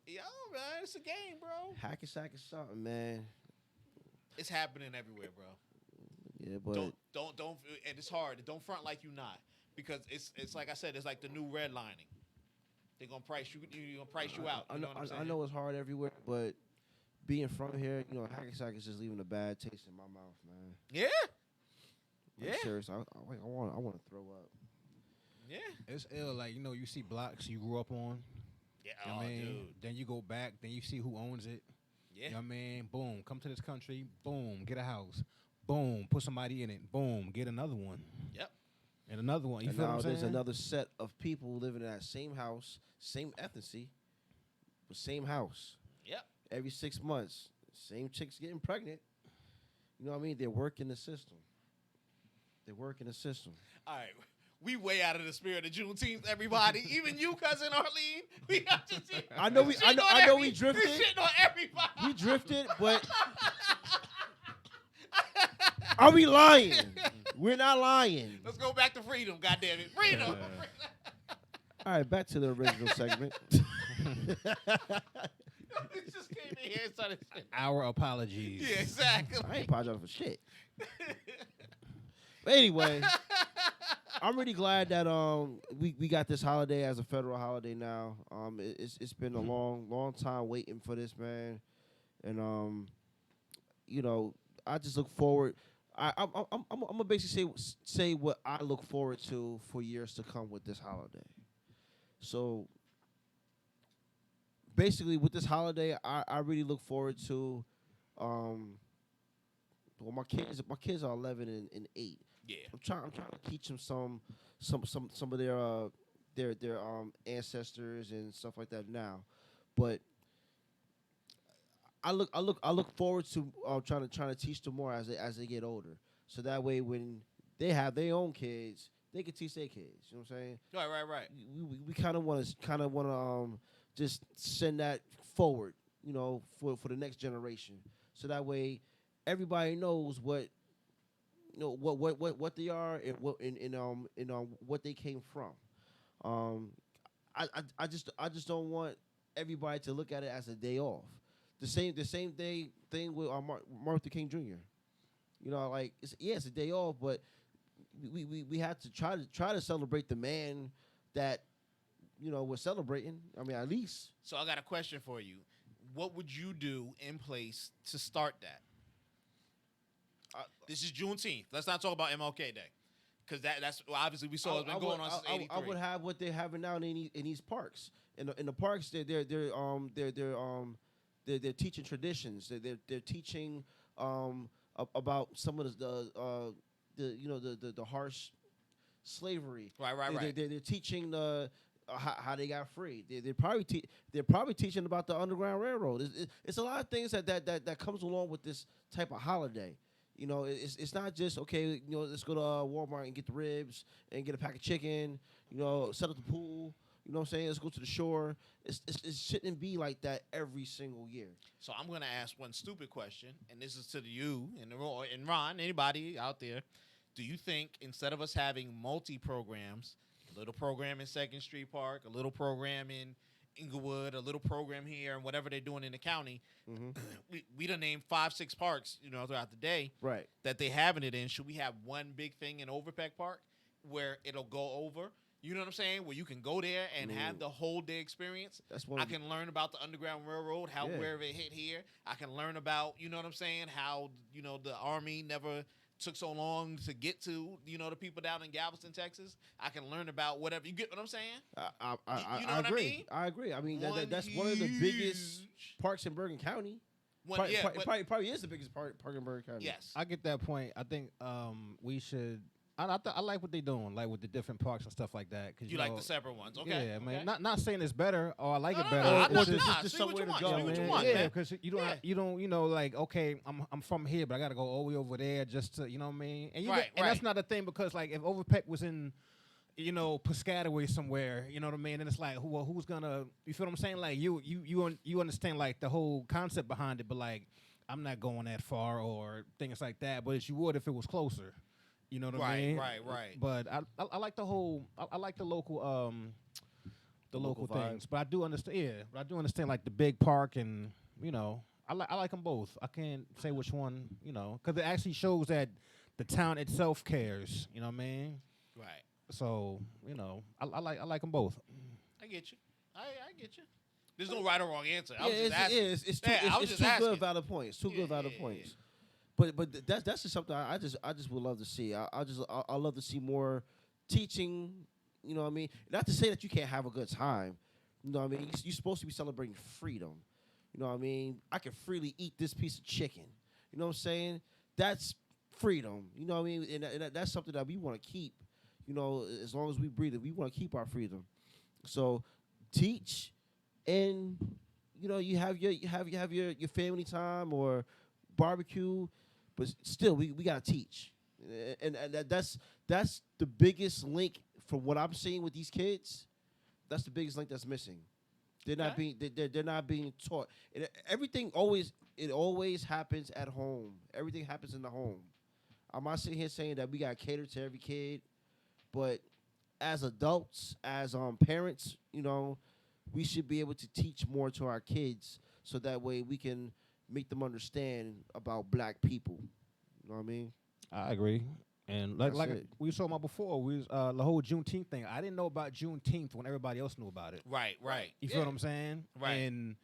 Yo, man. It's a game, bro. Hacky sack is something, man. It's happening everywhere, bro. Yeah, but Don't, and it's hard. Don't front like you not. Because it's like I said, it's like the new redlining. They're gonna price you out. I You know, know what I'm saying? I know it's hard everywhere, but being from here, you know, hacky sack is just leaving a bad taste in my mouth, man. Yeah. I'm Yeah. serious. I want to throw up. Yeah. It's ill. Like, you know, you see blocks you grew up on. Yeah. You know Oh, what I mean? dude. Then you go back. Then you see who owns it. Yeah. You know what I mean? Boom. Come to this country. Boom. Get a house. Boom. Put somebody in it. Boom. Get another one. Yep. And another one. You And feel now what I'm there's saying? another set of people living in that same house, same ethnicity, but same house. Yep. Every 6 months, same chicks getting pregnant. You know what I mean? They're working the system. All right. We way out of the spirit of Juneteenth, everybody. Even you, cousin Arlene. We have to see. I know we drifted. We shitting on everybody. We drifted, but are we lying? We're not lying. Let's go back to freedom, goddamn it. Freedom. All right, back to the original segment. We just came in here and started shit. Our apologies. Yeah, exactly. I ain't apologizing for shit. But anyway, I'm really glad that we got this holiday as a federal holiday now. It's been a long time waiting for this, man, and you know, I just look forward. I'm gonna basically say what I look forward to for years to come with this holiday. So basically, with this holiday, I really look forward to. Well, my kids are 11 and 8. Yeah. I'm trying to teach them some of their ancestors and stuff like that now, but I look forward to trying to teach them more as they get older. So that way, when they have their own kids. They can teach their kids. You know what I'm saying? Right. We kind of want to just send that forward, you know, for the next generation, so that way everybody knows what, you know, what they are and what they came from. I just don't want everybody to look at it as a day off. The same thing with Martin Luther King Jr. You know, like it's a day off, but we have to try to celebrate the man that, you know, we're celebrating. I mean, at least. So I got a question for you. What would you do in place to start that? This is Juneteenth. Let's not talk about MLK Day, because that's obviously we saw it's been going on since '83. I would have what they're having now in these parks. In the parks, they're teaching traditions. They're teaching about some of the harsh slavery. Right. They're teaching how they got free. They're probably teaching about the Underground Railroad. It's a lot of things that comes along with this type of holiday. You know, it's not just, okay, you know, let's go to Walmart and get the ribs and get a pack of chicken, you know, set up the pool, you know what I'm saying? Let's go to the shore. It shouldn't be like that every single year. So I'm going to ask one stupid question, and this is to you and Ron, anybody out there. Do you think instead of us having multi-programs, a little program in 2nd Street Park, a little program in Inglewood, a little program here, and whatever they're doing in the county, we done named 5-6 parks, you know, throughout the day, right, that they having it in. Should we have one big thing in Overpeck Park where it'll go over? You know what I'm saying? Where you can go there and have the whole day experience. I can learn about the Underground Railroad, wherever it hit here. I can learn about, you know what I'm saying, how, you know, the Army never took so long to get to, you know, the people down in Galveston, Texas. I can learn about whatever. You get what I'm saying? I agree. I agree. I mean, that's one of the biggest parks in Bergen County. Probably is the biggest park in Bergen County. Yes. I get that point. I think we should. I like what they're doing, like with the different parks and stuff like that. Cause, you like the separate ones, okay? Yeah, I mean, not saying it's better or I like it better. No, just somewhere to go. What you want, yeah, man. because you don't, you know, like, okay, I'm from here, but I got to go all the way over there just to, you know what I mean? And and that's not a thing, because like if Overpeck was in, you know, Piscataway somewhere, you know what I mean? And it's like, who's gonna? You feel what I'm saying? Like you understand like the whole concept behind it, but like I'm not going that far or things like that. But you would if it was closer. You know what I mean? Right. But I like the whole. I like the local local things. But I do understand. Yeah, but I do understand like the big park, and you know, I like them both. I can't say which one, you know, because it actually shows that the town itself cares. You know what I mean? Right. So you know, I like them both. I get you. I get you. There's no right or wrong answer. I was just asking. It's two good valid points. Two good valid points. But that's just something I just would love to see. I love to see more teaching. You know what I mean? Not to say that you can't have a good time. You know what I mean? You're supposed to be celebrating freedom. You know what I mean? I can freely eat this piece of chicken. You know what I'm saying? That's freedom. You know what I mean? And that's something that we want to keep. You know, as long as we breathe it, we want to keep our freedom. So teach, and you know, you have your family time or barbecue. But still, we gotta teach, and that's the biggest link from what I'm seeing with these kids. That's the biggest link that's missing. They're not being taught. Everything always happens at home. Everything happens in the home. I'm not sitting here saying that we gotta cater to every kid, but as adults, as parents, you know, we should be able to teach more to our kids, so that way we can make them understand about black people. You know what I mean? I agree. And like we were talking about before, we was, the whole Juneteenth thing. I didn't know about Juneteenth when everybody else knew about it. Right. You feel what I'm saying? Right. And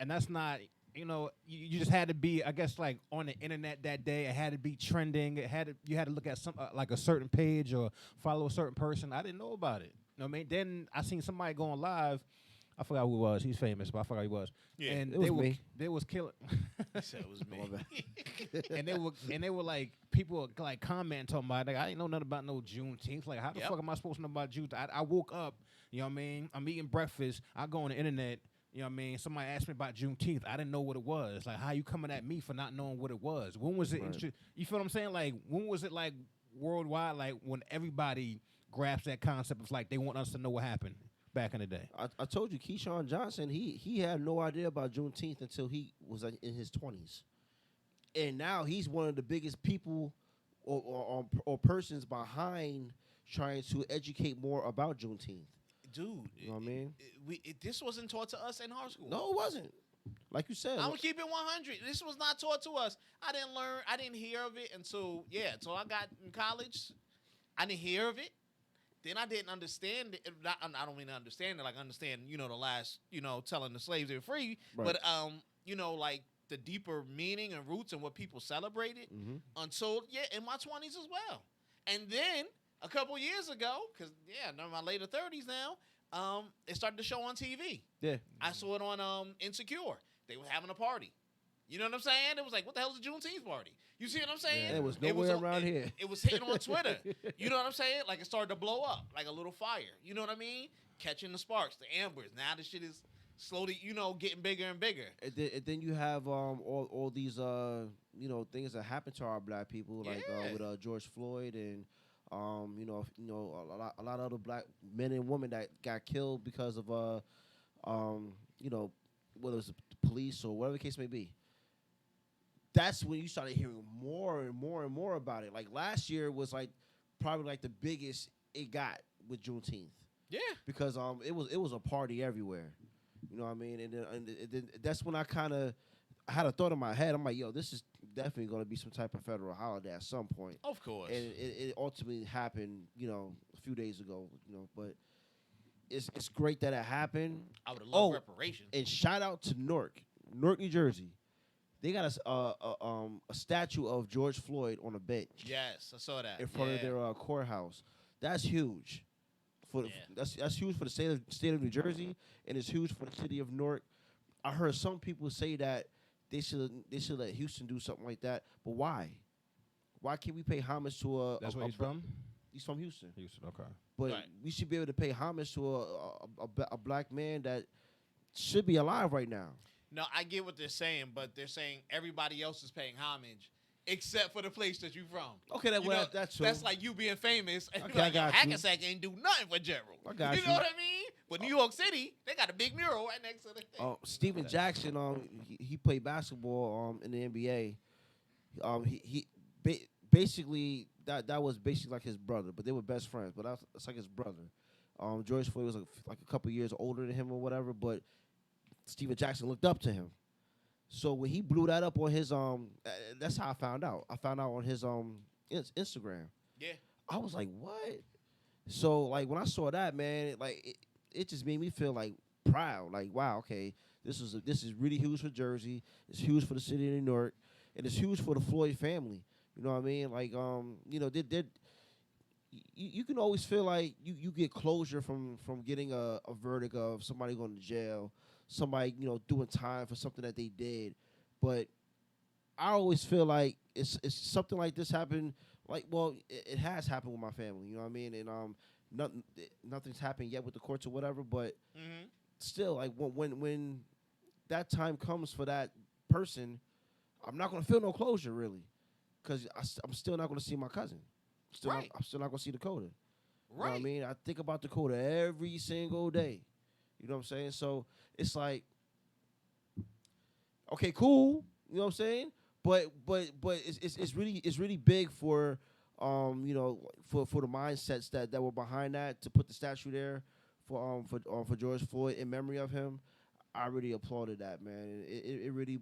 that's not, you know, you just had to be, I guess, like on the internet that day. It had to be trending. You had to look at some like a certain page or follow a certain person. I didn't know about it. You know what I mean? Then I seen somebody going live. I forgot who it was. He's famous, but I forgot who he was. Yeah, and they was killing. He said it was me. and they were like, people were like commenting talking about, like, I ain't know nothing about no Juneteenth. Like, how the fuck am I supposed to know about Juneteenth? I woke up, you know what I mean? I'm eating breakfast. I go on the internet, you know what I mean? Somebody asked me about Juneteenth. I didn't know what it was. Like, how you coming at me for not knowing what it was? When was it? You feel what I'm saying? Like, when was it like worldwide, like when everybody grasps that concept of like they want us to know what happened back in the day. I told you, Keyshawn Johnson, he had no idea about Juneteenth until he was in his 20s. And now he's one of the biggest people or persons behind trying to educate more about Juneteenth. Dude, You know what I mean? This wasn't taught to us in high school. No, it wasn't. Like you said. I'm gonna keep it 100. This was not taught to us. I didn't hear of it until I got in college. I didn't hear of it. Then I didn't understand it. I don't mean to understand it, like understand, the last, telling the slaves they were free. Right. But like the deeper meaning and roots and what people celebrated until in my 20s as well. And then a couple years ago, because I'm in my later 30s now, it started to show on TV. Yeah. I saw it on Insecure. They were having a party. You know what I'm saying? It was like, what the hell is a Juneteenth party? You see what I'm saying? Yeah, it was nowhere around here. It was hitting on Twitter. You know what I'm saying? Like it started to blow up like a little fire. You know what I mean? Catching the sparks, the ambers. Now this shit is slowly, getting bigger and bigger. And then you have all these things that happen to our black people, like with George Floyd and a lot of other black men and women that got killed because of whether it's the police or whatever the case may be. That's when you started hearing more and more and more about it. Like last year was like probably like the biggest it got with Juneteenth. Yeah, because it was a party everywhere. You know what I mean? And then that's when I had a thought in my head. I'm like, yo, this is definitely going to be some type of federal holiday at some point. Of course. And it ultimately happened, a few days ago. But it's great that it happened. I would have loved reparations. And shout out to Newark, New Jersey. They got a statue of George Floyd on a bench. Yes, I saw that in front of their courthouse. That's huge. That's huge for the state of New Jersey, and it's huge for the city of Newark. I heard some people say that they should let Houston do something like that, but why? Why can't we pay homage to That's where he's from? He's from Houston. Houston, okay. But we should be able to pay homage to a black man that should be alive right now. No, I get what they're saying, but they're saying everybody else is paying homage except for the place that you're from. Okay, that's true. That's like you being famous. And okay, I got Hackensack ain't do nothing for Gerald. I got you. You know what I mean? But New York City, they got a big mural right next to the thing. Steven Jackson, he played basketball in the NBA. He basically that was basically like his brother, but they were best friends. But that's like his brother. George Floyd was like a couple years older than him or whatever, but Steven Jackson looked up to him. So when he blew that up on his that's how I found out. I found out on his Instagram. Yeah. I was like, what? So like when I saw that, man, it just made me feel like proud. Like, wow, okay, this is really huge for Jersey. It's huge for the city of New York, and it's huge for the Floyd family. You know what I mean? Like, you can always feel like you get closure from getting a verdict of somebody going to jail, somebody doing time for something that they did, but I always feel like it's something like this happened. Like, well, it has happened with my family. You know what I mean? And nothing's happened yet with the courts or whatever, but still, like when that time comes for that person, I'm not gonna feel no closure really, because I'm still not gonna see my cousin. I'm still not gonna see Dakota. Right. You know what I mean? I think about Dakota every single day. You know what I'm saying? So it's like, okay, cool. You know what I'm saying? But it's really big for for the mindsets that were behind that, to put the statue there for George Floyd in memory of him. I really applauded that, man. It really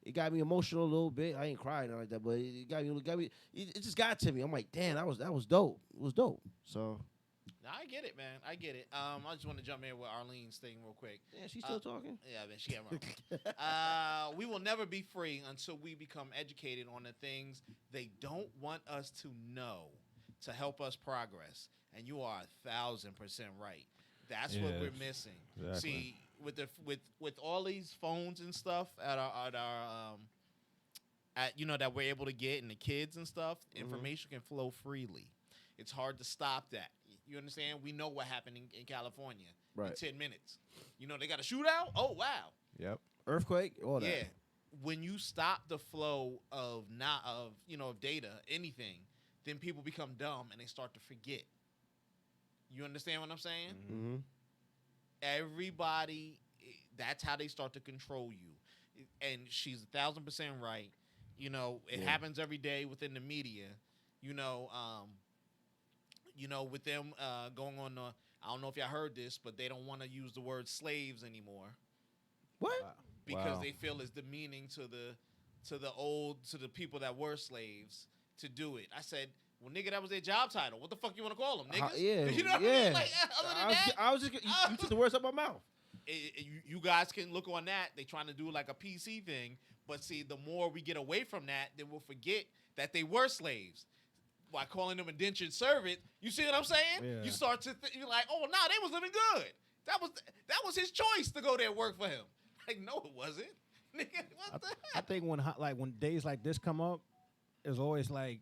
it got me emotional a little bit. I ain't crying like that, but it got me. It just got to me. I'm like, damn, that was dope. It was dope. So. No, I get it, man. I get it. I just want to jump in with Arlene's thing real quick. Yeah, she's still talking. Yeah, man, she ain't wrong. We will never be free until we become educated on the things they don't want us to know to help us progress. And you are 1,000% right. That's what we're missing. Exactly. See, with all these phones and stuff at our that we're able to get, and the kids and stuff, information can flow freely. It's hard to stop that. You understand? We know what happened in California in 10 minutes. They got a shootout? Oh, wow. Yep. Earthquake? All that. Yeah. When you stop the flow of data, anything, then people become dumb and they start to forget. You understand what I'm saying? Mm-hmm. Everybody, that's how they start to control you. And she's 1,000% right. You know, it happens every day within the media. You know, with them going on I don't know if y'all heard this, but they don't want to use the word slaves anymore. What? Because they feel it's demeaning to the people that were slaves to do it. I said, well, nigga, that was their job title. What the fuck you want to call them, niggas? Yeah, you know what I mean? Like, other than that, I was just you took the words out of my mouth. You guys can look on that. They trying to do like a PC thing, but see, the more we get away from that, then we'll forget that they were slaves. By calling them indentured servant, you see what I'm saying? Yeah. You start to you're like, oh, no, they was living good. That was his choice to go there and work for him. Like, no, it wasn't. Nigga, what the I think when days like this come up, it's always like,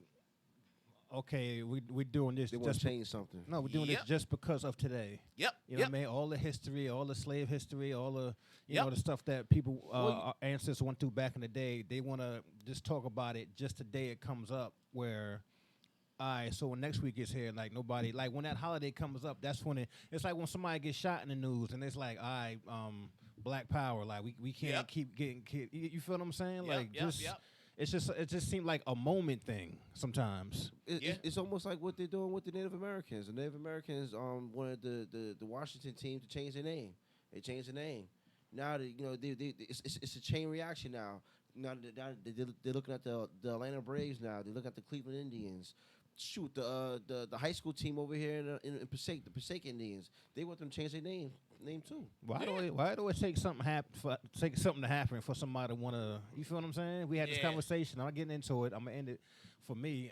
okay, we're doing this. They want to change something. No, we're doing this just because of today. Yep. You know what I mean? All the history, all the slave history, all the you Yep. know the stuff that people our ancestors went through back in the day. They want to just talk about it just the day it comes up. Where, all right, so when next week is here, like nobody, like when that holiday comes up, that's when it's like when somebody gets shot in the news, and it's like, all right, Black Power, like we can't keep getting killed. You feel what I'm saying? Like just. It just seemed like a moment thing sometimes. It's almost like what they're doing with the Native Americans. The Native Americans wanted the Washington team to change their name. They changed the name. Now it's a chain reaction now. Now they're looking at the Atlanta Braves now. They're looking at the Cleveland Indians. Shoot, the high school team over here in Passaic, the Passaic Indians. They want them to change their name too. Why do it take something to happen for somebody to want to? You feel what I'm saying? We had this conversation. I'm not getting into it. I'm gonna end it. For me,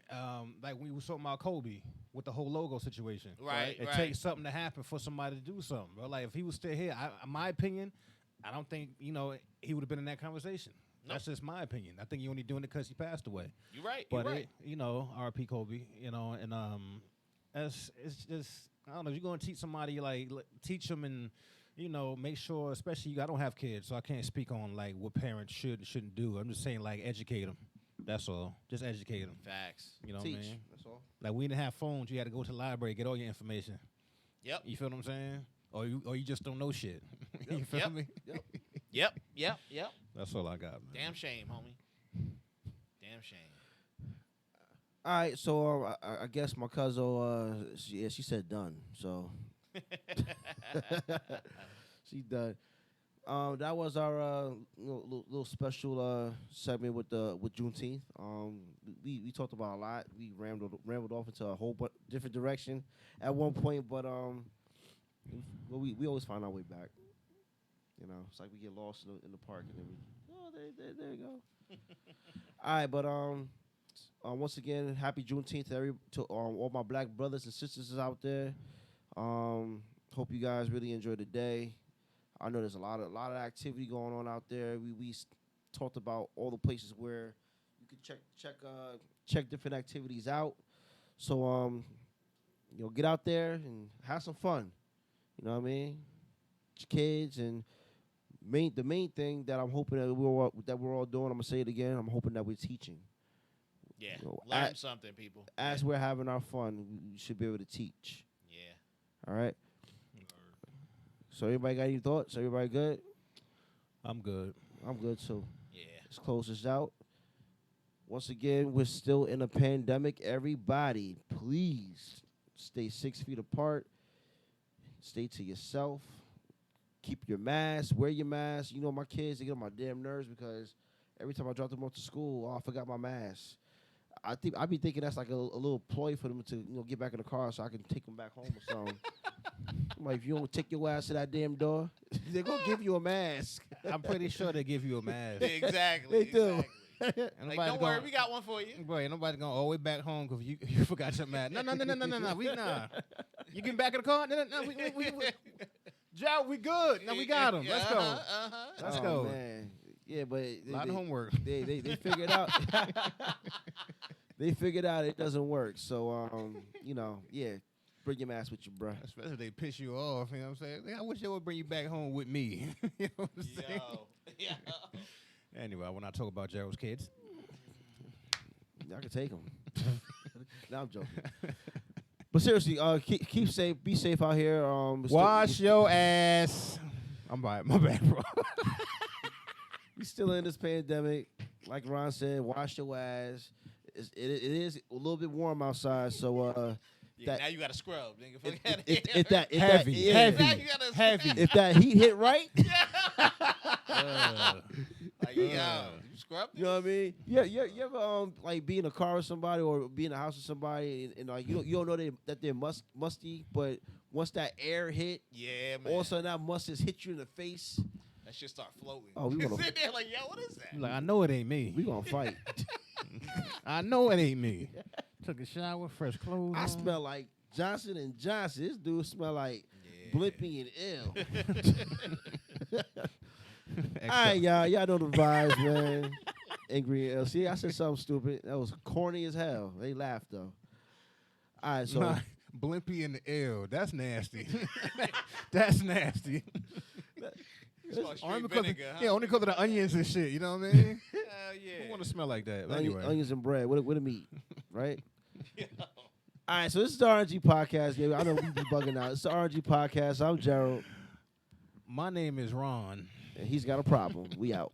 like we were talking about Kobe with the whole logo situation. Right. It takes something to happen for somebody to do something, bro. Like if he was still here, in my opinion, I don't think he would have been in that conversation. Nope. That's just my opinion. I think he only doing it because he passed away. You're right. But you're right. R.P. Kobe. And it's just I don't know. If you're gonna teach somebody like teach them and make sure. Especially I don't have kids, so I can't speak on like what parents should and shouldn't do. I'm just saying like educate them. That's all. Just educate them. Facts. You know Teach. what I mean? That's all. Like we didn't have phones. You had to go to the library get all your information. Yep. You feel what I'm saying? Or you just don't know shit. You feel Yep. me? Yep. That's all I got, man. Damn shame, homie. Damn shame. All right, so I guess my cousin, she said done. So she done. That was our little special segment with Juneteenth. We talked about a lot. We rambled off into a whole different direction at one point, but we always find our way back. It's like we get lost in the park and then there you go. All right, but once again, happy Juneteenth to all my black brothers and sisters out there. Hope you guys really enjoy the day. I know there's a lot of activity going on out there. We talked about all the places where you can check different activities out. So get out there and have some fun. You know what I mean? With your kids and the main thing that I'm hoping that we're all doing. I'm gonna say it again. I'm hoping that we're teaching. Yeah, learn something, people. As we're having our fun, we should be able to teach. Yeah. All right. So everybody got any thoughts? Everybody good? I'm good. I'm good too. Yeah. Let's close this out. Once again, we're still in a pandemic. Everybody, please stay 6 feet apart. Stay to yourself. Keep your mask. Wear your mask. My kids, they get on my damn nerves because every time I drop them off to school, I forgot my mask. I be thinking that's like a little ploy for them to get back in the car so I can take them back home or something. I'm like, if you don't take your ass to that damn door, they're gonna give you a mask. I'm pretty sure they give you a mask. Exactly. They do. Like, don't worry, we got one for you. Boy, ain't nobody going all the way back home because you forgot your mask. No. You getting back in the car? No. Joe, we good. No, we got him. Let's go. Let's go. Man. Yeah, but A lot of homework. They figured out. They figured out it doesn't work. So yeah, bring your mask with you, bro. Especially if they piss you off. You know what I'm saying? I wish they would bring you back home with me. You know what I'm saying? Yeah. Anyway, when I talk about Gerald's kids, I can take them. Nah, I'm joking. But seriously, keep safe. Be safe out here. Wash your ass. I'm right. My bad, bro. We still in this pandemic. Like Ron said, wash your ass. It is a little bit warm outside, so Yeah, now you got to scrub, nigga. Fuck outta if here. that Heavy, yeah. heavy, Now you gotta heavy. If that heat hit right, Like, yo, you scrub you know what I mean? Yeah, you ever like be in a car with somebody or be in a house with somebody and like you don't know that they're musty, but once that air hit, Yeah, man. all of a sudden that must just hit you in the face. That shit start floating. Oh, we You gonna- sit there like, yo, what is that? Like, I know it ain't me. We gonna fight. I know it ain't me. Took a shower, fresh clothes. I on. smell like Johnson and Johnson. This dude smell like Yeah. Blimpy and Ill. Extra. All right, y'all. Y'all know the vibes, man. Angry and Ill. See, I said something stupid. That was corny as hell. They laughed though. All right, so Nah, Blimpy in the L. That's nasty. That's nasty. You smell straight Only because vinegar, huh? yeah, only because of the onions and shit. You know what I mean? Hell yeah. Who want to smell like that? But anyway, onions and bread with a meat, right? All right, so this is the R&G Podcast. Yeah, I know we be bugging out. It's the R&G Podcast. I'm Gerald, my name is Ron. and he's got a problem. We out.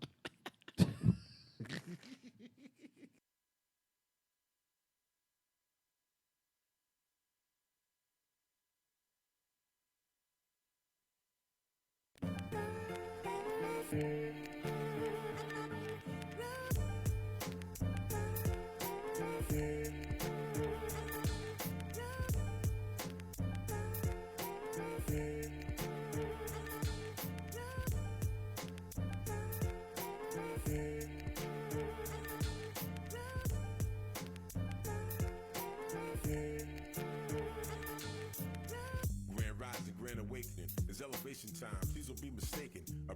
Grand rising, grand awakening. It's elevation time. Please don't be mistaken. A